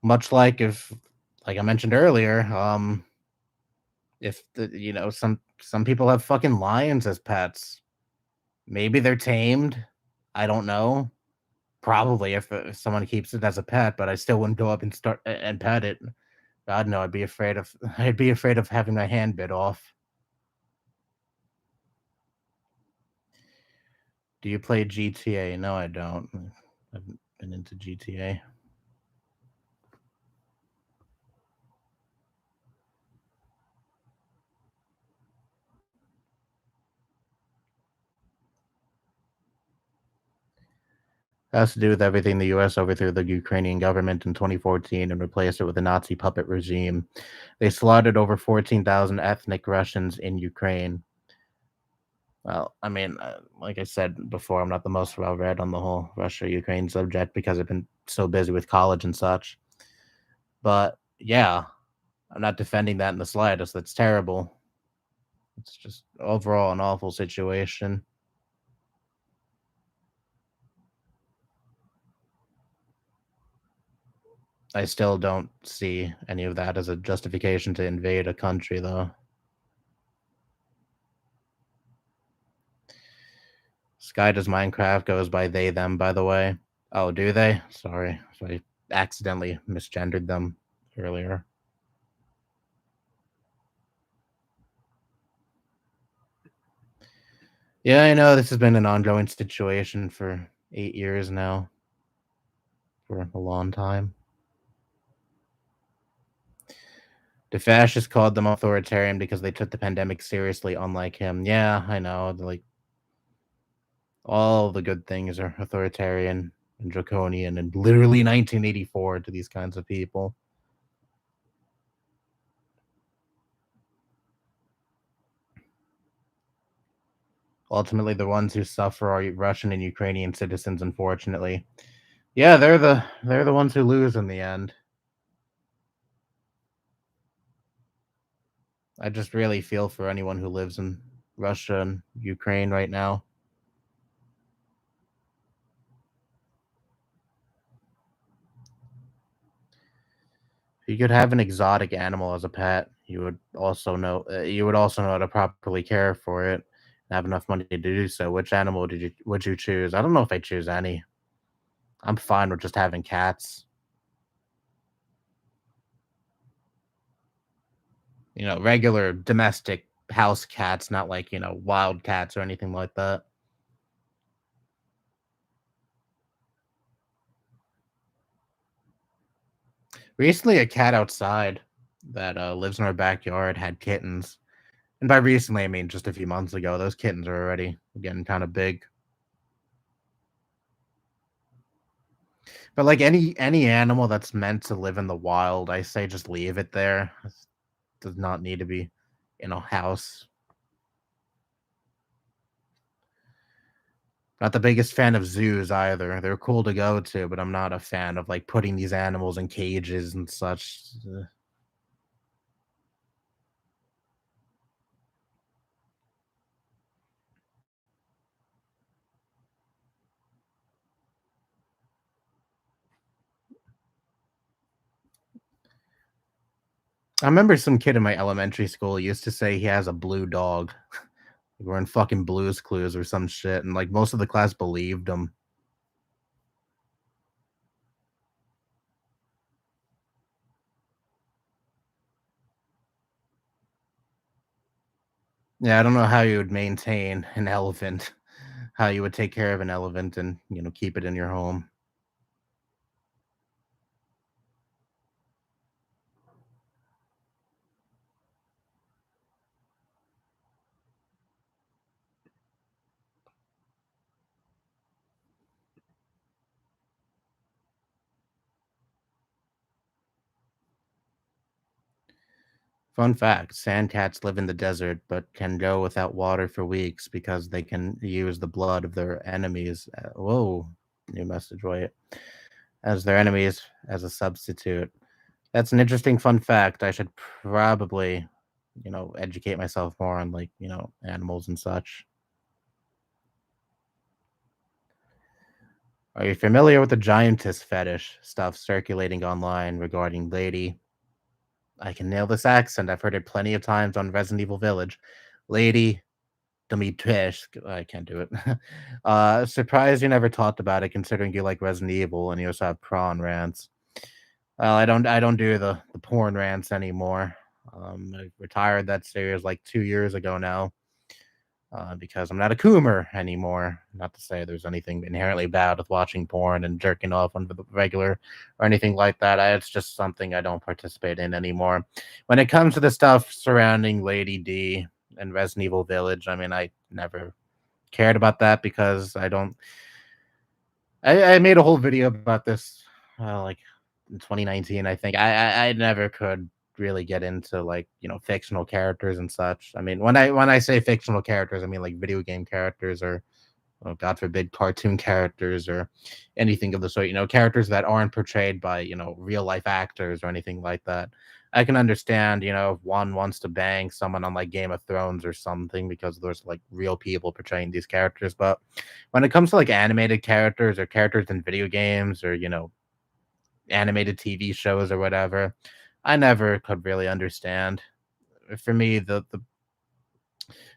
Much like if, like I mentioned earlier, if some people have fucking lions as pets. Maybe they're tamed. I don't know. Probably if someone keeps it as a pet, but I still wouldn't go up and start and pet it. God no, I'd be afraid of I'd be afraid of having my hand bit off. Do you play GTA? No, I don't. I haven't been into GTA. Has to do with everything the US overthrew the Ukrainian government in 2014 and replaced it with a Nazi puppet regime. They slaughtered over 14,000 ethnic Russians in Ukraine. Well, I mean, like I said before, I'm not the most well read on the whole Russia Ukraine subject because I've been so busy with college and such. But yeah, I'm not defending that in the slightest. That's terrible. It's just overall an awful situation. I still don't see any of that as a justification to invade a country, though. Sky Does Minecraft goes by they, them, by the way. Oh, do they? Sorry. So I accidentally misgendered them earlier. Yeah, I know this has been an ongoing situation for 8 years now, for a long time. The fascists called them authoritarian because they took the pandemic seriously, unlike him. Yeah, I know. Like all the good things are authoritarian and draconian and literally 1984 to these kinds of people. Ultimately, the ones who suffer are Russian and Ukrainian citizens, unfortunately. Yeah, they're the ones who lose in the end. I just really feel for anyone who lives in Russia and Ukraine right now. If you could have an exotic animal as a pet, you would also know how to properly care for it and have enough money to do so. Which animal would you choose? I don't know if I choose any. I'm fine with just having cats. Regular domestic house cats, not like, wild cats or anything like that. Recently, a cat outside that lives in our backyard had kittens. And by recently, I mean just a few months ago. Those kittens are already getting kind of big. But like any animal that's meant to live in the wild, I say just leave it there. It does not need to be in a house. Not the biggest fan of zoos either. They're cool to go to, but I'm not a fan of like putting these animals in cages and such. I remember some kid in my elementary school used to say he has a blue dog. We're in fucking Blues Clues or some shit, and like most of the class believed him. Yeah, I don't know how you would maintain an elephant, how you would take care of an elephant and keep it in your home. Fun fact: sandcats live in the desert, but can go without water for weeks because they can use the blood of their enemies. Whoa, new message. Wait, as their enemies as a substitute. That's an interesting fun fact. I should probably, educate myself more on like animals and such. Are you familiar with the giantess fetish stuff circulating online regarding Lady? I can nail this accent. I've heard it plenty of times on Resident Evil Village. Lady Dimitrescu. I can't do it. Surprised you never talked about it, considering you like Resident Evil and you also have prawn rants. Well, I don't do the porn rants anymore. I retired that series like 2 years ago now. Because I'm not a coomer anymore. Not to say there's anything inherently bad with watching porn and jerking off on the regular or anything like that. It's just something I don't participate in anymore. When it comes to the stuff surrounding Lady D and Resident Evil Village, I mean, I never cared about that because I don't. I made a whole video about this, like in 2019, I think. I never could really get into like fictional characters and such. I mean, when I say fictional characters, I mean like video game characters or God forbid cartoon characters or anything of the sort. Characters that aren't portrayed by real life actors or anything like that. I can understand, if one wants to bang someone on like Game of Thrones or something because there's like real people portraying these characters. But when it comes to like animated characters or characters in video games or animated TV shows or whatever, I never could really understand. For me, the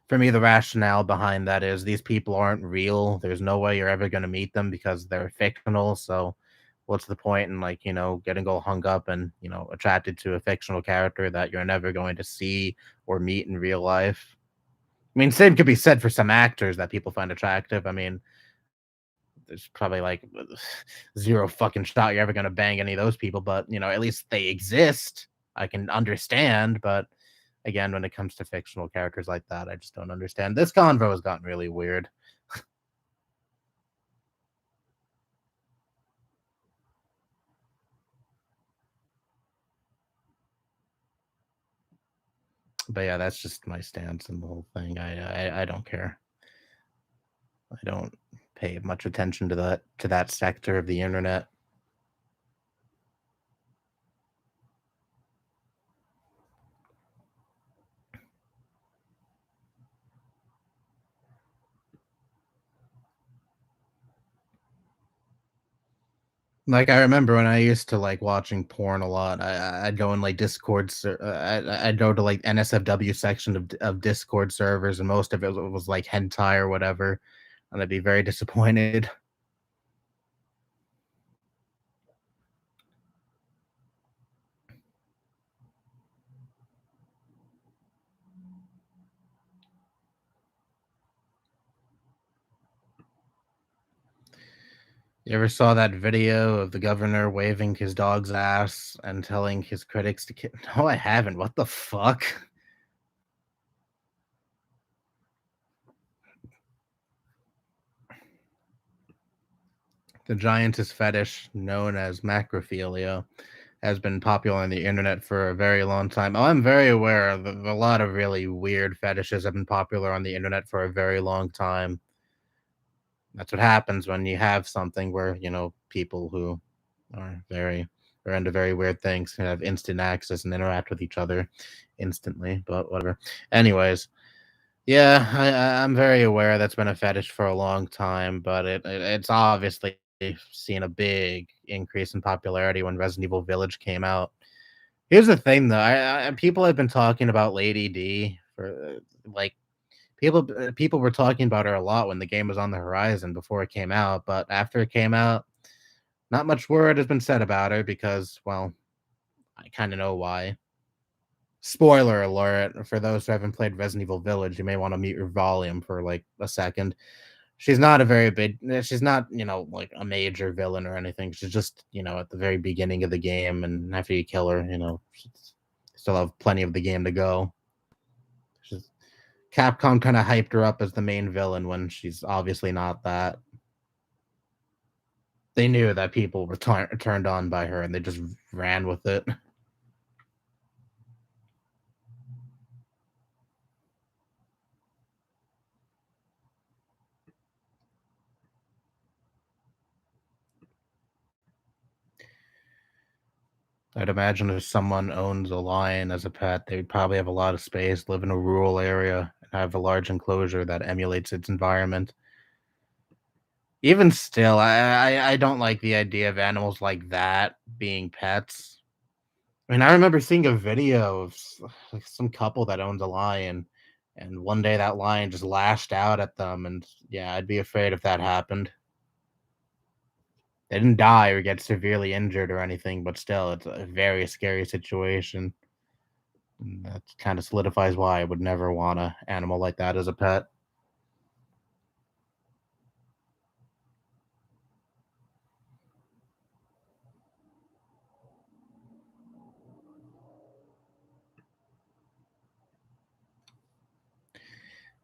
rationale behind that is these people aren't real. There's no way you're ever going to meet them because they're fictional. So, what's the point in like getting all hung up and attracted to a fictional character that you're never going to see or meet in real life? I mean, same could be said for some actors that people find attractive. I mean, there's probably like zero fucking shot you're ever gonna bang any of those people, but at least they exist. I can understand, but again, when it comes to fictional characters like that, I just don't understand. This convo has gotten really weird. But yeah, that's just my stance in the whole thing. I don't care. I don't pay much attention to that sector of the internet. Like, I remember when I used to like watching porn a lot. I'd go in like Discord. I'd go to like NSFW section of Discord servers, and most of it was like hentai or whatever, and I'd be very disappointed. You ever saw that video of the governor waving his dog's ass and telling his critics to kill? No, I haven't. What the fuck? The giantess fetish, known as macrophilia, has been popular on the internet for a very long time. Oh, I'm very aware of a lot of really weird fetishes have been popular on the internet for a very long time. That's what happens when you have something where, people who are into very weird things can have instant access and interact with each other instantly, but whatever. Anyways, yeah, I'm very aware that's been a fetish for a long time, but it's obviously seen a big increase in popularity when Resident Evil Village came out. Here's the thing, though. People have been talking about Lady D for like People were talking about her a lot when the game was on the horizon before it came out, but after it came out, not much word has been said about her because, well, I kind of know why. Spoiler alert for those who haven't played Resident Evil Village, you may want to mute your volume for like a second. She's not a very big, she's not, like a major villain or anything. She's just, at the very beginning of the game, and after you kill her, she's still have plenty of the game to go. She's, Capcom kind of hyped her up as the main villain when she's obviously not that. They knew that people were turned on by her, and they just ran with it. I'd imagine if someone owns a lion as a pet, they'd probably have a lot of space, live in a rural area, and have a large enclosure that emulates its environment. Even still, I don't like the idea of animals like that being pets. I mean, I remember seeing a video of like some couple that owns a lion, and one day that lion just lashed out at them, and yeah, I'd be afraid if that happened. They didn't die or get severely injured or anything, but still, it's a very scary situation. And that kind of solidifies why I would never want an animal like that as a pet.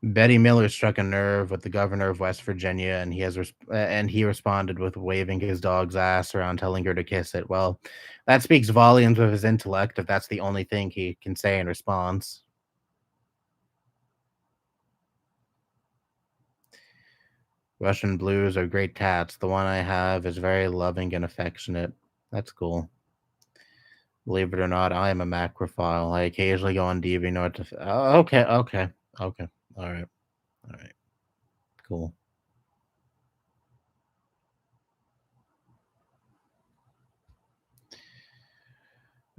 Betty Miller struck a nerve with the governor of West Virginia, and he responded with waving his dog's ass around, telling her to kiss it. Well, that speaks volumes of his intellect if that's the only thing he can say in response. Russian blues are great cats. The one I have is very loving and affectionate. That's cool. Believe it or not, I am a macrophile. I occasionally go on DeviantArt to. Oh, okay. All right, cool.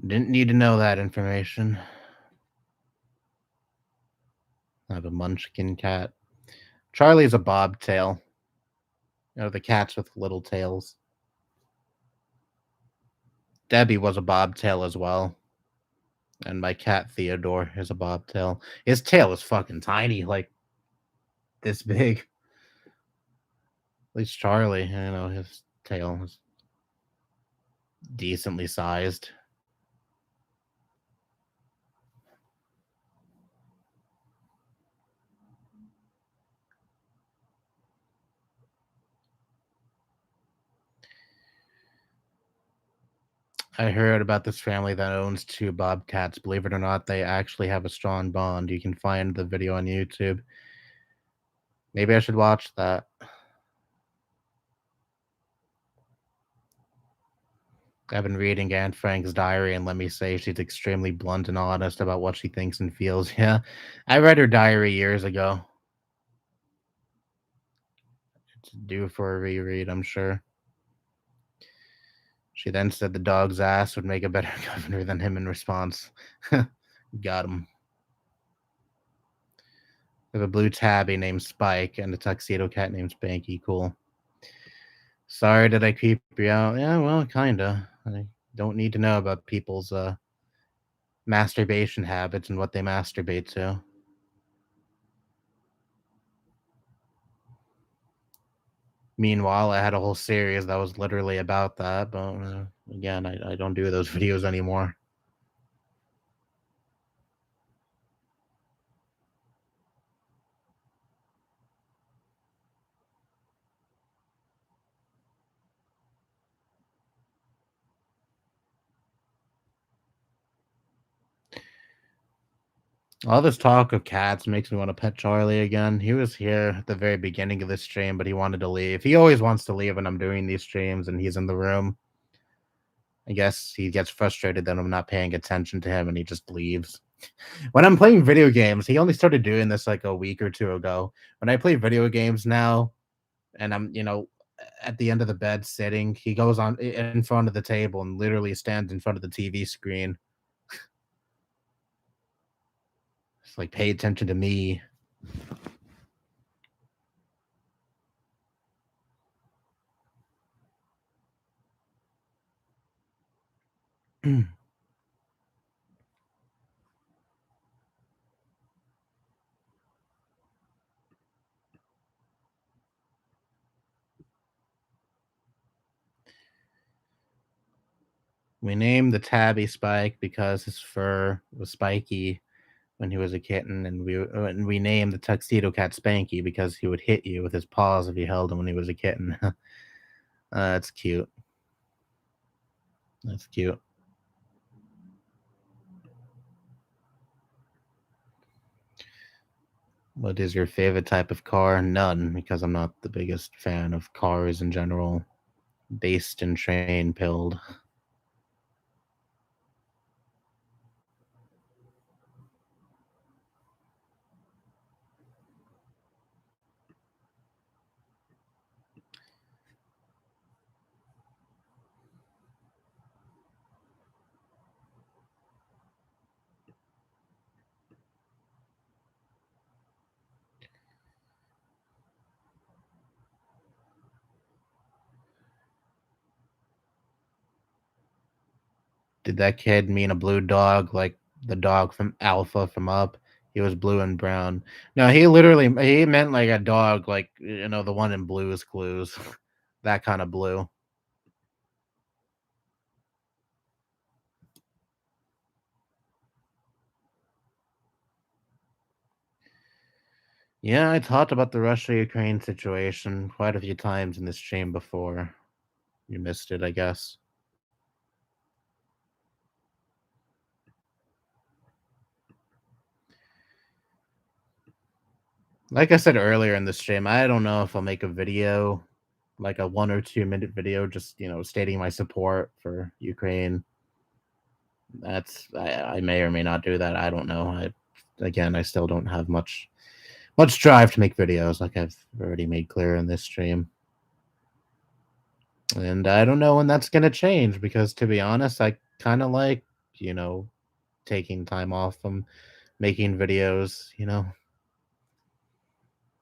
Didn't need to know that information. I have a munchkin cat. Charlie's a bobtail. The cats with little tails. Debbie was a bobtail as well. And my cat Theodore is a bobtail. His tail is fucking tiny, like this big. At least Charlie, his tail is decently sized. I heard about this family that owns two bobcats. Believe it or not, they actually have a strong bond. You can find the video on YouTube. Maybe I should watch that. I've been reading Anne Frank's diary, and let me say, she's extremely blunt and honest about what she thinks and feels. Yeah, I read her diary years ago. It's due for a reread, I'm sure. She then said the dog's ass would make a better governor than him in response. Got him. I have a blue tabby named Spike and a tuxedo cat named Spanky. Cool. Sorry, did I creep you out? Yeah, well, kinda. I don't need to know about people's masturbation habits and what they masturbate to. Meanwhile, I had a whole series that was literally about that, but again, I don't do those videos anymore. All this talk of cats makes me want to pet Charlie again. He was here at the very beginning of this stream, but he wanted to leave. He always wants to leave when I'm doing these streams and he's in the room. I guess he gets frustrated that I'm not paying attention to him and he just leaves. When I'm playing video games, he only started doing this like a week or two ago. When I play video games now and I'm, at the end of the bed sitting, he goes on in front of the table and literally stands in front of the TV screen. It's like, pay attention to me. We named the tabby Spike because his fur was spiky when he was a kitten, and we named the tuxedo cat Spanky because he would hit you with his paws if you held him when he was a kitten. That's cute. That's cute. What is your favorite type of car? None, because I'm not the biggest fan of cars in general. Based and train pilled. Did that kid mean a blue dog like the dog from Alpha from Up? He was blue and brown. No, he meant like a dog, like the one in Blue's Clues, that kind of blue. Yeah, I talked about the Russia-Ukraine situation quite a few times in this stream before. You missed it, I guess. Like I said earlier in the stream, I don't know if I'll make a video, like a 1 or 2 minute video, just stating my support for Ukraine. I may or may not do that. I don't know. I still don't have much drive to make videos, like I've already made clear in this stream. And I don't know when that's gonna change because, to be honest, I kind of like you know taking time off from making videos.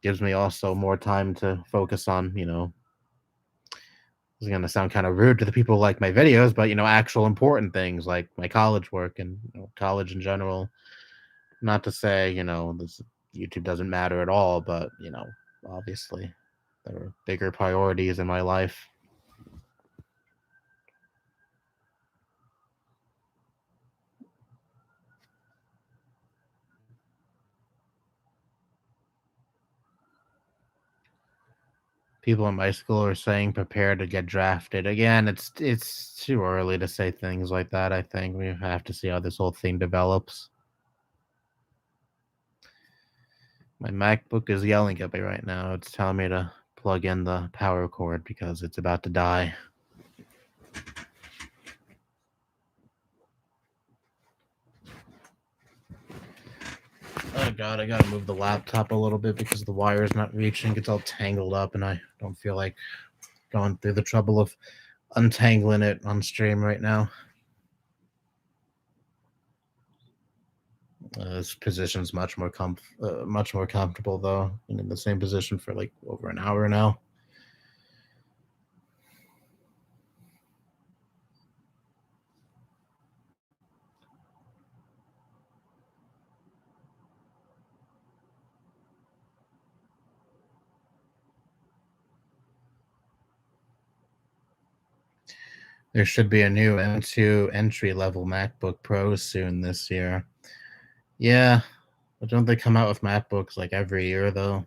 Gives me also more time to focus on. It's gonna sound kind of rude to the people who like my videos, but actual important things like my college work and college in general. Not to say this YouTube doesn't matter at all, but obviously there are bigger priorities in my life. People in my school are saying prepare to get drafted. Again, it's too early to say things like that. I think we have to see how this whole thing develops. My MacBook is yelling at me right now. It's telling me to plug in the power cord because it's about to die. Oh god, I gotta move the laptop a little bit because the wire is not reaching. It's all tangled up, and I don't feel like going through the trouble of untangling it on stream right now. This position's much more comfortable though. Been in the same position for like over an hour now. There should be a new M2 entry level MacBook Pro soon this year. Yeah, but don't they come out with MacBooks like every year though?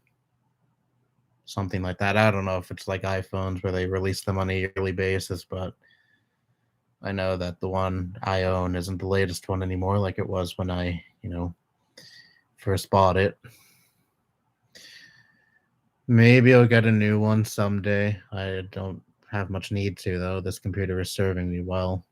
Something like that. I don't know if it's like iPhones where they release them on a yearly basis, but I know that the one I own isn't the latest one anymore like it was when I first bought it. Maybe I'll get a new one someday. I don't have much need to though. This computer is serving me well.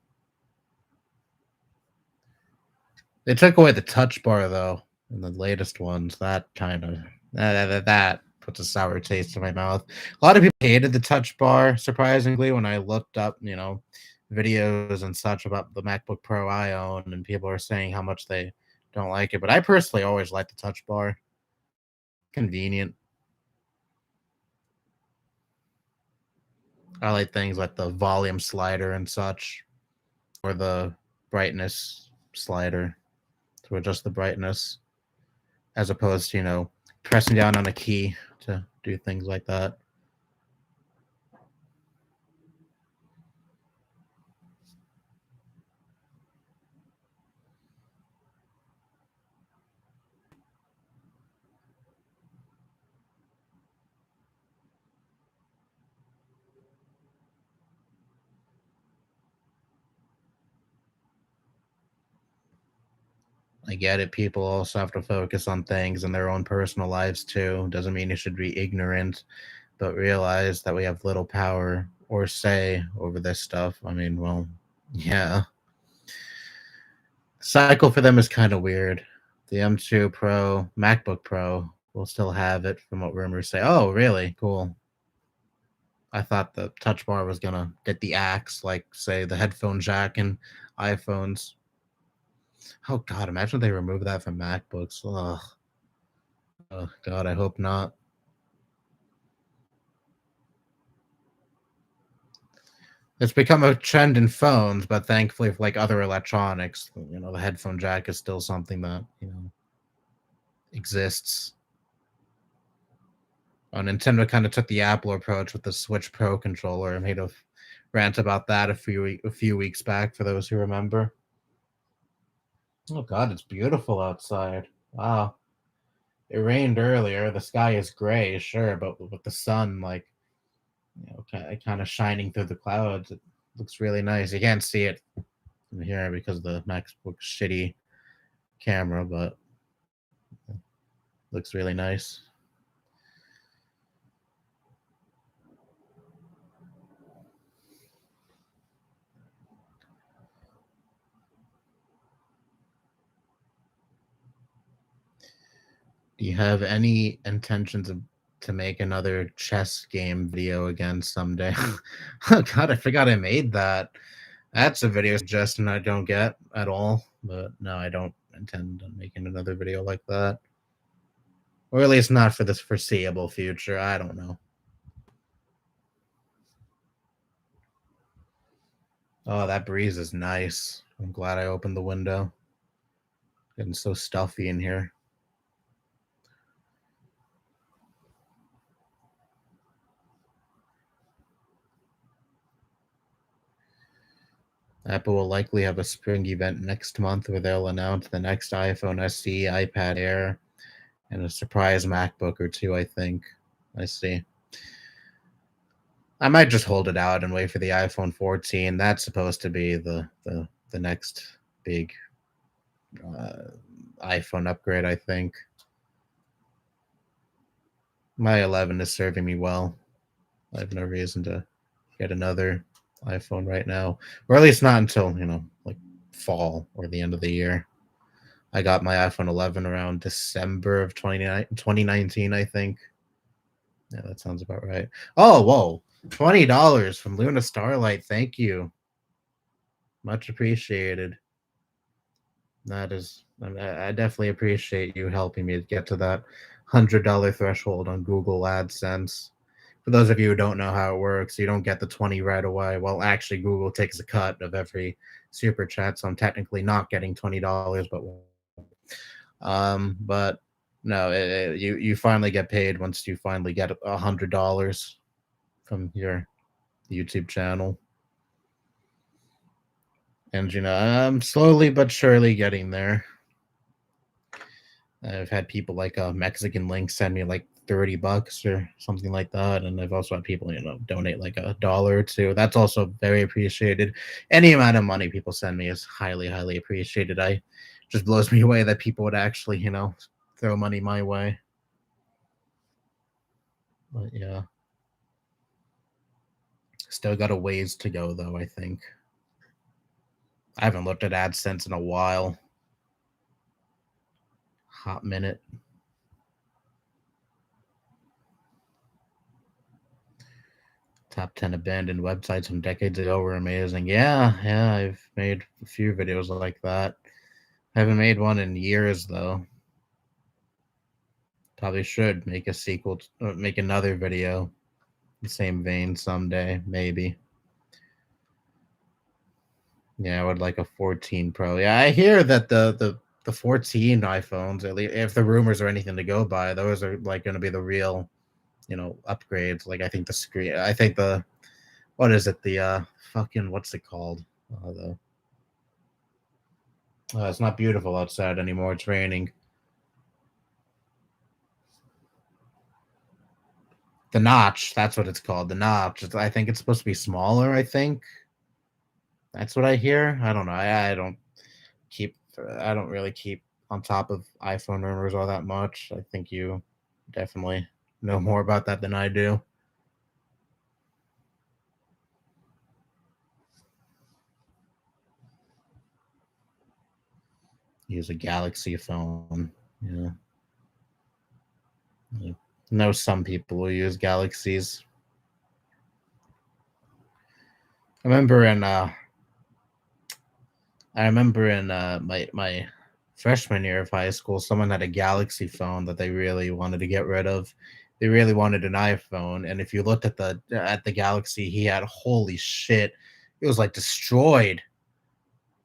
They took away the touch bar though in the latest ones. That kind of that puts a sour taste in my mouth. A lot of people hated the touch bar. Surprisingly, when I looked up, videos and such about the MacBook Pro I own, and people are saying how much they don't like it. But I personally always like the touch bar. Convenient. I like things like the volume slider and such, or the brightness slider to adjust the brightness, as opposed to, pressing down on a key to do things like that. I get it. People also have to focus on things in their own personal lives too. Doesn't mean you should be ignorant, but realize that we have little power or say over this stuff. I mean, well, yeah. Cycle for them is kind of weird. The M2 Pro, MacBook Pro will still have it from what rumors say. Oh, really? Cool. I thought the touch bar was gonna get the axe, like say the headphone jack in iPhones. Oh God, imagine they remove that from MacBooks. Ugh. Oh God, I hope not. It's become a trend in phones, but thankfully, for like other electronics, the headphone jack is still something that exists. Nintendo kind of took the Apple approach with the Switch Pro controller. I made a rant about that a few weeks back. For those who remember. Oh God, it's beautiful outside. Wow, it rained earlier. The sky is gray, sure, but with the sun, like kind of shining through the clouds, it looks really nice. You can't see it from here because of the MacBook's shitty camera, but it looks really nice. Do you have any intentions to make another chess game video again someday? Oh God, I forgot I made that. That's a video suggestion I don't get at all. But no, I don't intend on making another video like that. Or at least not for this foreseeable future. I don't know. Oh, that breeze is nice. I'm glad I opened the window. Getting so stuffy in here. Apple will likely have a spring event next month where they'll announce the next iPhone SE, iPad Air, and a surprise MacBook or two, I think. I see. I might just hold it out and wait for the iPhone 14. That's supposed to be the next big uh, iPhone upgrade, I think. My 11 is serving me well. I have no reason to get another iPhone right now, or at least not until like fall or the end of the year. I got my iPhone 11 around December of 2019, I think. Yeah, that sounds about right. Oh, whoa. $20 from Luna Starlight. Thank you. Much appreciated. That is, I definitely appreciate you helping me get to that $100 threshold on Google AdSense. For those of you who don't know how it works, you don't get the 20 right away. Well, actually, Google takes a cut of every super chat, so I'm technically not getting $20, but no, you finally get paid once you finally get $100 from your YouTube channel. And I'm slowly but surely getting there. I've had people like Mexican Link send me like $30 or something like that, and I've also had people donate like $1 or two. That's also very appreciated. Any amount of money people send me is highly appreciated. I just blows me away that people would actually throw money my way. But yeah, still got a ways to go though. I think I haven't looked at AdSense in a while. Hot minute. Top 10 abandoned websites from decades ago were amazing. Yeah, I've made a few videos like that. Haven't made one in years though. probably should make a sequel, or make another video, the same vein someday, maybe. Yeah, I would like a 14 Pro. Yeah, I hear that the 14 iPhones, at least if the rumors are anything to go by, those are like going to be the real, upgrades. Like I think the screen, I think the what is it? The fucking what's it called? The It's not beautiful outside anymore. It's raining. The notch. That's what it's called. The notch. I think it's supposed to be smaller. I think that's what I hear. I don't know. I don't keep. I don't really keep on top of iPhone rumors all that much. I think you definitely know more about that than I do. Use a Galaxy phone. Yeah. Yeah. Know some people who use Galaxies. I remember in uh I remember in my freshman year of high school, someone had a Galaxy phone that they really wanted to get rid of. They really wanted an iPhone, and if you looked at the Galaxy he had, holy shit, it was like destroyed.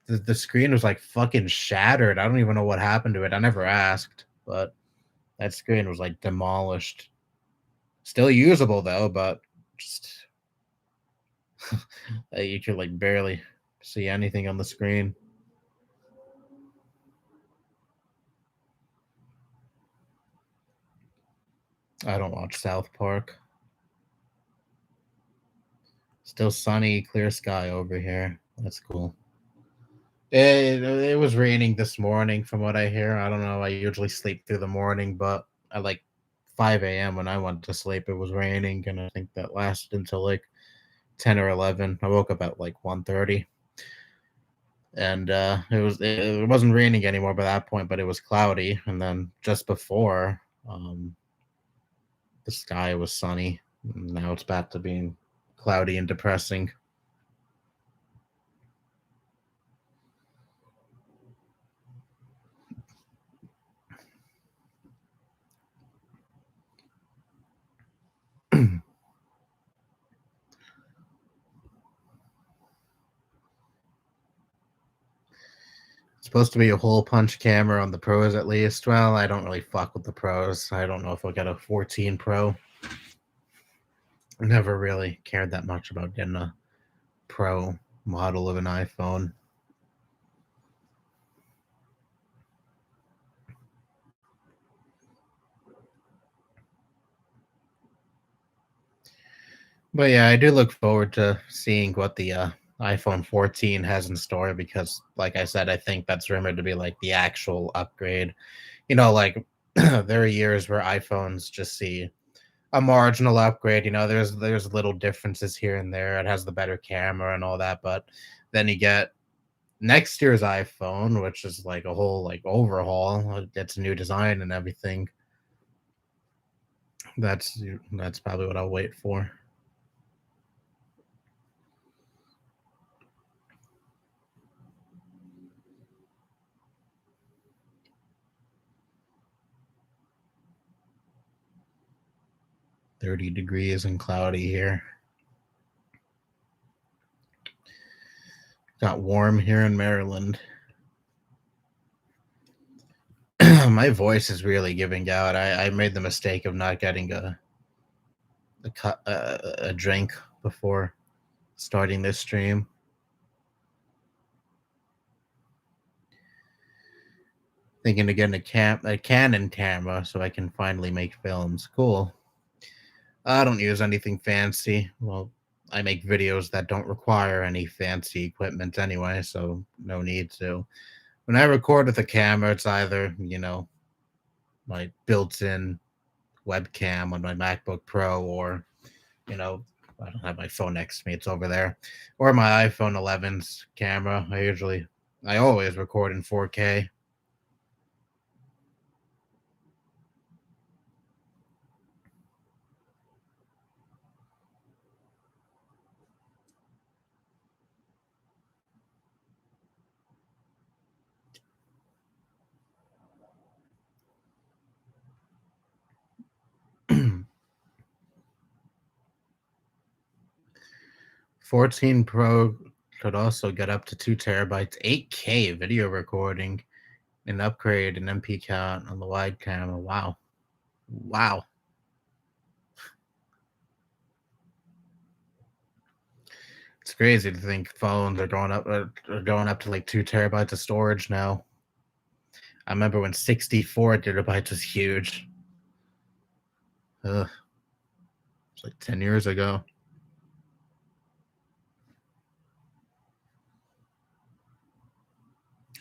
The screen was like fucking shattered. I don't even know what happened to it. I never asked, but that screen was like demolished. Still usable though, but just you could like barely see anything on the screen. I don't watch South Park. Still sunny, clear sky over here. That's cool. It was raining this morning, from what I hear. I don't know. I usually sleep through the morning, but at like 5 a.m. when I went to sleep, it was raining, and I think that lasted until like 10 or 11. I woke up at like 1:30, and it wasn't raining anymore by that point, but it was cloudy. And then just before, the sky was sunny. Now it's back to being cloudy and depressing. Supposed to be a hole punch camera on the pros at least. Well, I don't really fuck with the pros. I don't know if I'll get a 14 Pro. I never really cared that much about getting a pro model of an iPhone. But yeah, I do look forward to seeing what the iPhone 14 has in store, because, like I said, I think that's rumored to be like the actual upgrade. Like there are years where iPhones just see a marginal upgrade. There's little differences here and there. It has the better camera and all that, but then you get next year's iPhone, which is like a whole like overhaul. It gets a new design and everything. That's probably what I'll wait for. 30 degrees and cloudy here. Got warm here in Maryland. My voice is really giving out. I made the mistake of not getting a drink before starting this stream. Thinking of getting a Canon camera so I can finally make films. Cool. I don't use anything fancy. Well, I make videos that don't require any fancy equipment anyway, so no need to. When I record with a camera, it's either, my built-in webcam on my MacBook Pro, or, you know, I don't have my phone next to me, it's over there, or my iPhone 11's camera. I always record in 4K. 14 Pro could also get up to 2 terabytes, 8K video recording, an upgrade in MP count on the wide camera. Wow. Wow. It's crazy to think phones are going up to like 2 terabytes of storage now. I remember when 64 gigabytes was huge. Ugh, it's like 10 years ago.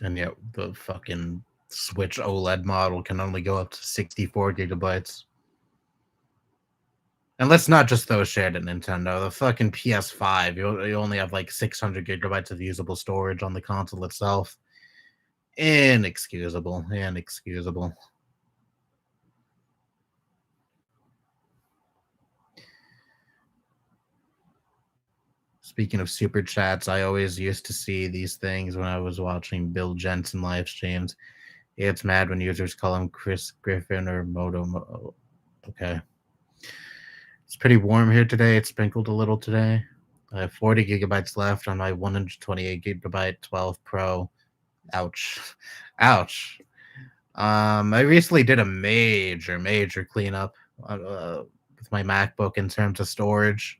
And yet the fucking Switch OLED model can only go up to 64 gigabytes. And let's not just throw shit at Nintendo. The fucking PS5, you only have like 600 gigabytes of usable storage on the console itself. Inexcusable. Inexcusable. Speaking of super chats, I always used to see these things when I was watching Bill Jensen live streams. It's mad when users call him Chris Griffin or Moto. Okay. It's pretty warm here today. It sprinkled a little today. I have 40 gigabytes left on my 128 gigabyte 12 Pro. Ouch. Ouch. I recently did a major cleanup with my MacBook in terms of storage.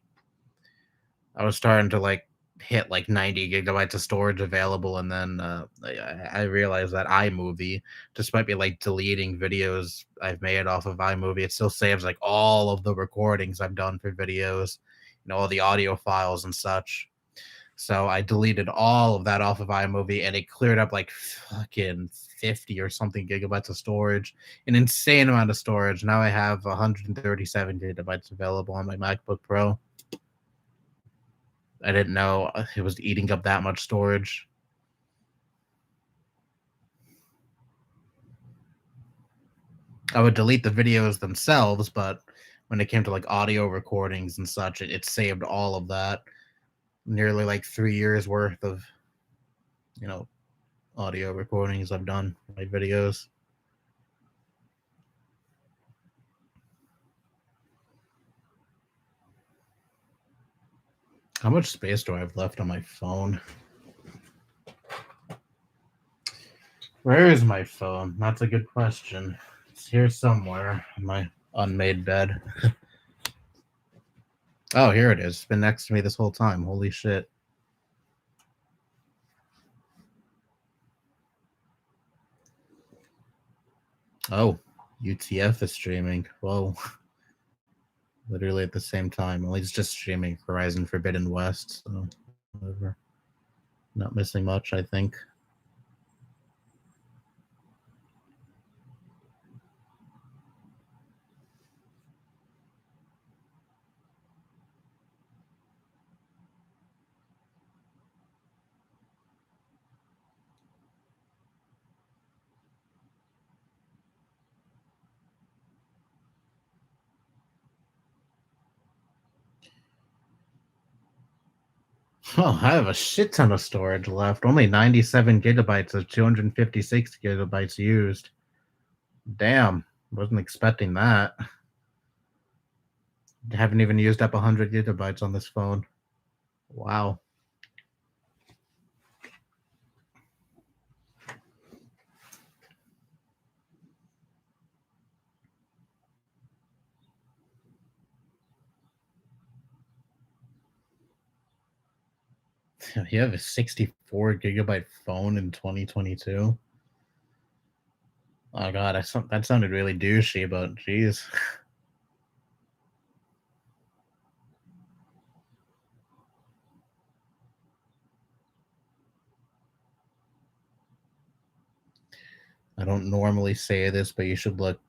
I was starting to like hit like 90 gigabytes of storage available, and then I realized that iMovie, despite me like deleting videos I've made off of iMovie, it still saves like all of the recordings I've done for videos, all the audio files and such. So I deleted all of that off of iMovie, and it cleared up like fucking 50 or something gigabytes of storage, an insane amount of storage. Now I have 137 gigabytes available on my MacBook Pro. I didn't know it was eating up that much storage. I would delete the videos themselves, but when it came to like audio recordings and such, it saved all of that. Nearly like 3 years worth of, audio recordings I've done for my videos. How much space do I have left on my phone? Where is my phone? That's a good question. It's here somewhere in my unmade bed. Oh, here it is. It's been next to me this whole time. Holy shit. Oh, UTF is streaming. Whoa. Literally at the same time. Well, he's just streaming Horizon Forbidden West, so whatever. Not missing much, I think. Oh, I have a shit ton of storage left. Only 97 gigabytes of 256 gigabytes used. Damn. Wasn't expecting that. Haven't even used up 100 gigabytes on this phone. Wow. You have a 64 gigabyte phone in 2022? Oh god, that sounded really douchey, but jeez. I don't normally say this, but you should look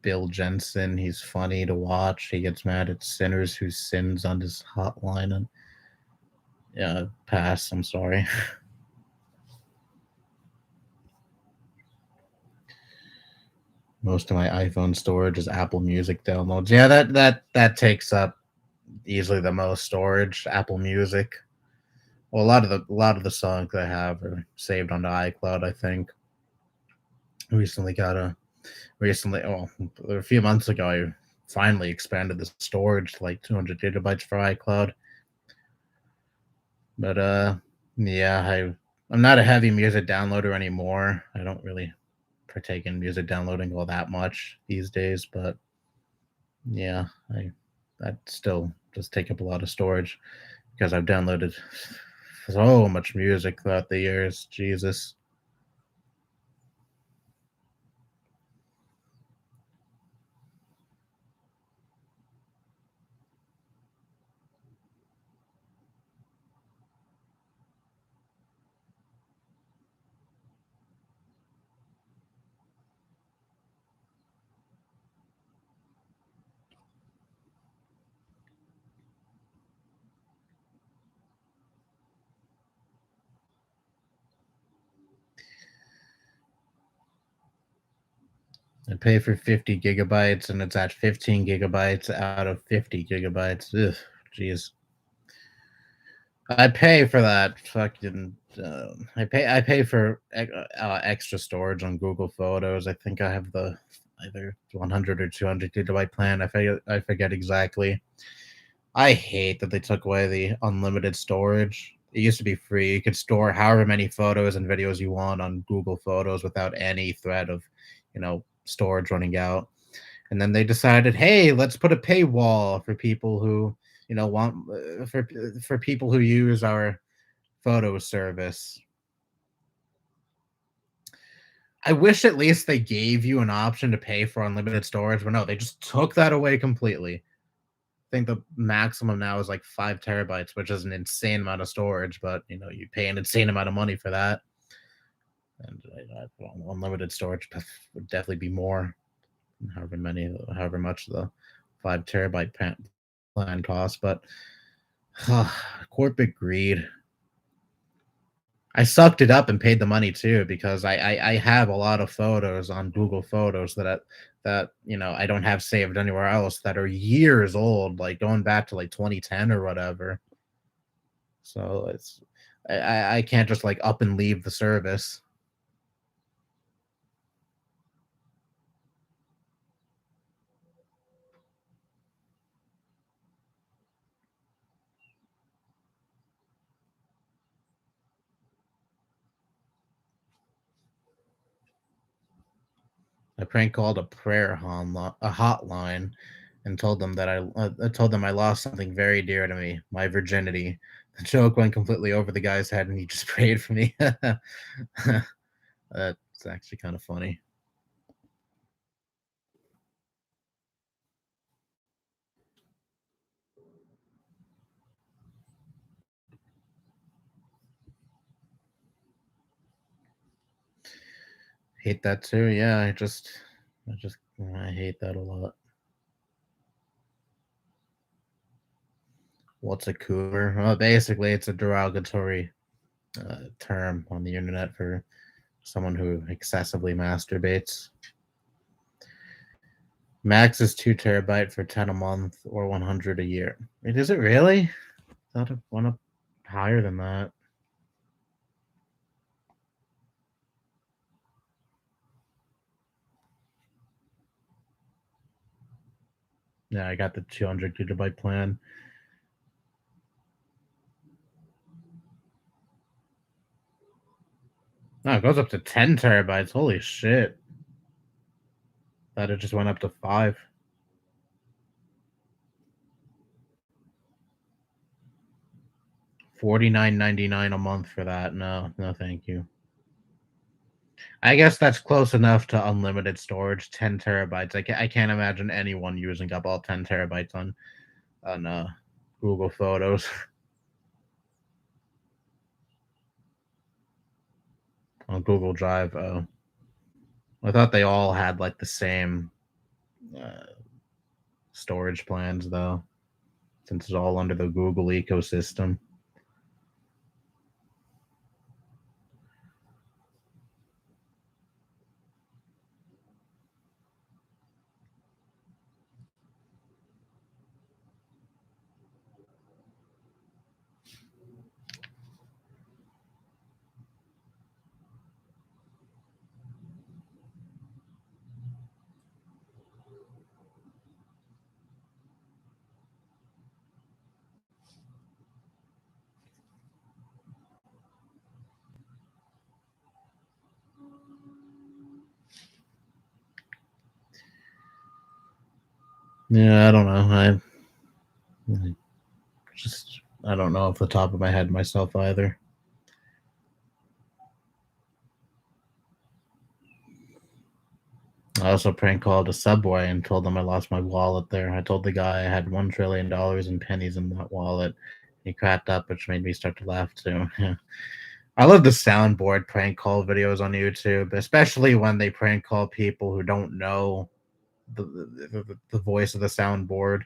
Bill Jensen. He's funny to watch. He gets mad at sinners who sins on his hotline. And yeah, pass. I'm sorry. Most of my iPhone storage is Apple Music downloads. Yeah, that takes up easily the most storage. Apple Music. Well, a lot of the songs I have are saved onto iCloud. I think. Well, a few months ago, I finally expanded the storage to like 200 gigabytes for iCloud. But yeah, I'm not a heavy music downloader anymore. I don't really partake in music downloading all that much these days, but yeah, I that still does take up a lot of storage because I've downloaded so much music throughout the years. Jesus. I pay for 50 gigabytes and it's at 15 gigabytes out of 50 gigabytes. Ugh, jeez. I pay for that fucking. I pay for extra storage on Google Photos. I think I have the either 100 or 200 gigabyte plan. I forget exactly. I hate that they took away the unlimited storage. It used to be free. You could store however many photos and videos you want on Google Photos without any threat of, storage running out. And then they decided, hey, let's put a paywall for people who, want for people who use our photo service. I wish at least they gave you an option to pay for unlimited storage, but no, they just took that away completely. I think the maximum now is like 5 terabytes, which is an insane amount of storage, but you pay an insane amount of money for that. And unlimited storage would definitely be more, however much the 5 terabyte plan costs. But corporate greed. I sucked it up and paid the money too because I have a lot of photos on Google Photos that I don't have saved anywhere else that are years old, like going back to like 2010 or whatever. So I can't just like up and leave the service. I prank called a hotline and told them I lost something very dear to me, my virginity. The joke went completely over the guy's head, and he just prayed for me. That's actually kind of funny. Hate that too. Yeah, I hate that a lot. What's a cougar? Well, basically, it's a derogatory term on the internet for someone who excessively masturbates. Max is 2 terabyte for 10 a month or 100 a year. Wait, is it really? I thought it went up higher than that. Yeah, I got the 200 gigabyte plan. No, it goes up to 10 terabytes. Holy shit. Thought it just went up to 5. 49.99 a month for that. No, no, thank you. I guess that's close enough to unlimited storage. 10 terabytes. I can't imagine anyone using up all 10 terabytes on Google Photos on Google Drive. Oh, I thought they all had like the same uh, storage plans though, since it's all under the Google ecosystem. Yeah, I don't know. I just I don't know off the top of my head myself either. I also prank called a Subway and told them I lost my wallet there. I told the guy I had $1 trillion in pennies in that wallet. He cracked up, which made me start to laugh too. Yeah. I love the soundboard prank call videos on YouTube, especially when they prank call people who don't know the voice of the soundboard.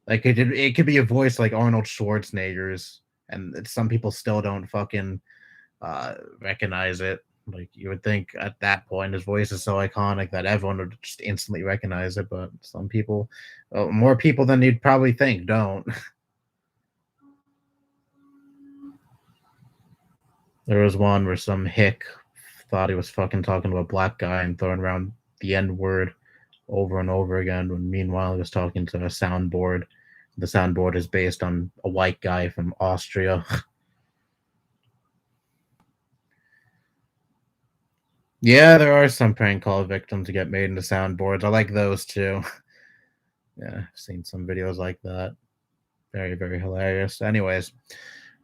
Like it could be a voice like Arnold Schwarzenegger's, and some people still don't fucking recognize it. Like you would think at that point, his voice is so iconic that everyone would just instantly recognize it. But some people, more people than you'd probably think, don't. There was one where some hick thought he was fucking talking to a black guy and throwing around the N word over and over again. When meanwhile he was talking to a soundboard. The soundboard is based on a white guy from Austria. Yeah, there are some prank call victims to get made into soundboards. I like those too. Yeah, I've seen some videos like that. Very, very hilarious. Anyways,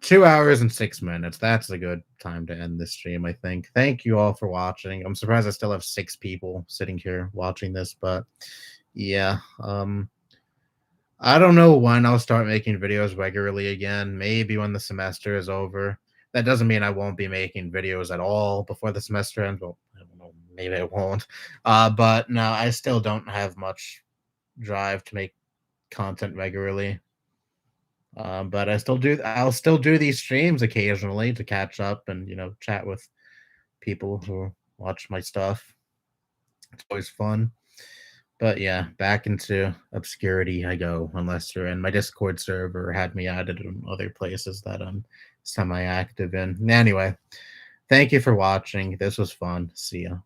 2 hours and 6 minutes. That's a good time to end this stream, I think. Thank you all for watching. I'm surprised I still have 6 people sitting here watching this, but yeah. I don't know when I'll start making videos regularly again. Maybe when the semester is over. That doesn't mean I won't be making videos at all before the semester ends. Well, I don't know. Maybe I won't. But no, I still don't have much drive to make content regularly. But I'll still do these streams occasionally to catch up and chat with people who watch my stuff. It's always fun. But yeah, back into obscurity I go unless you're in my Discord server or had me added in other places that I'm semi active in. Anyway, thank you for watching. This was fun. See ya.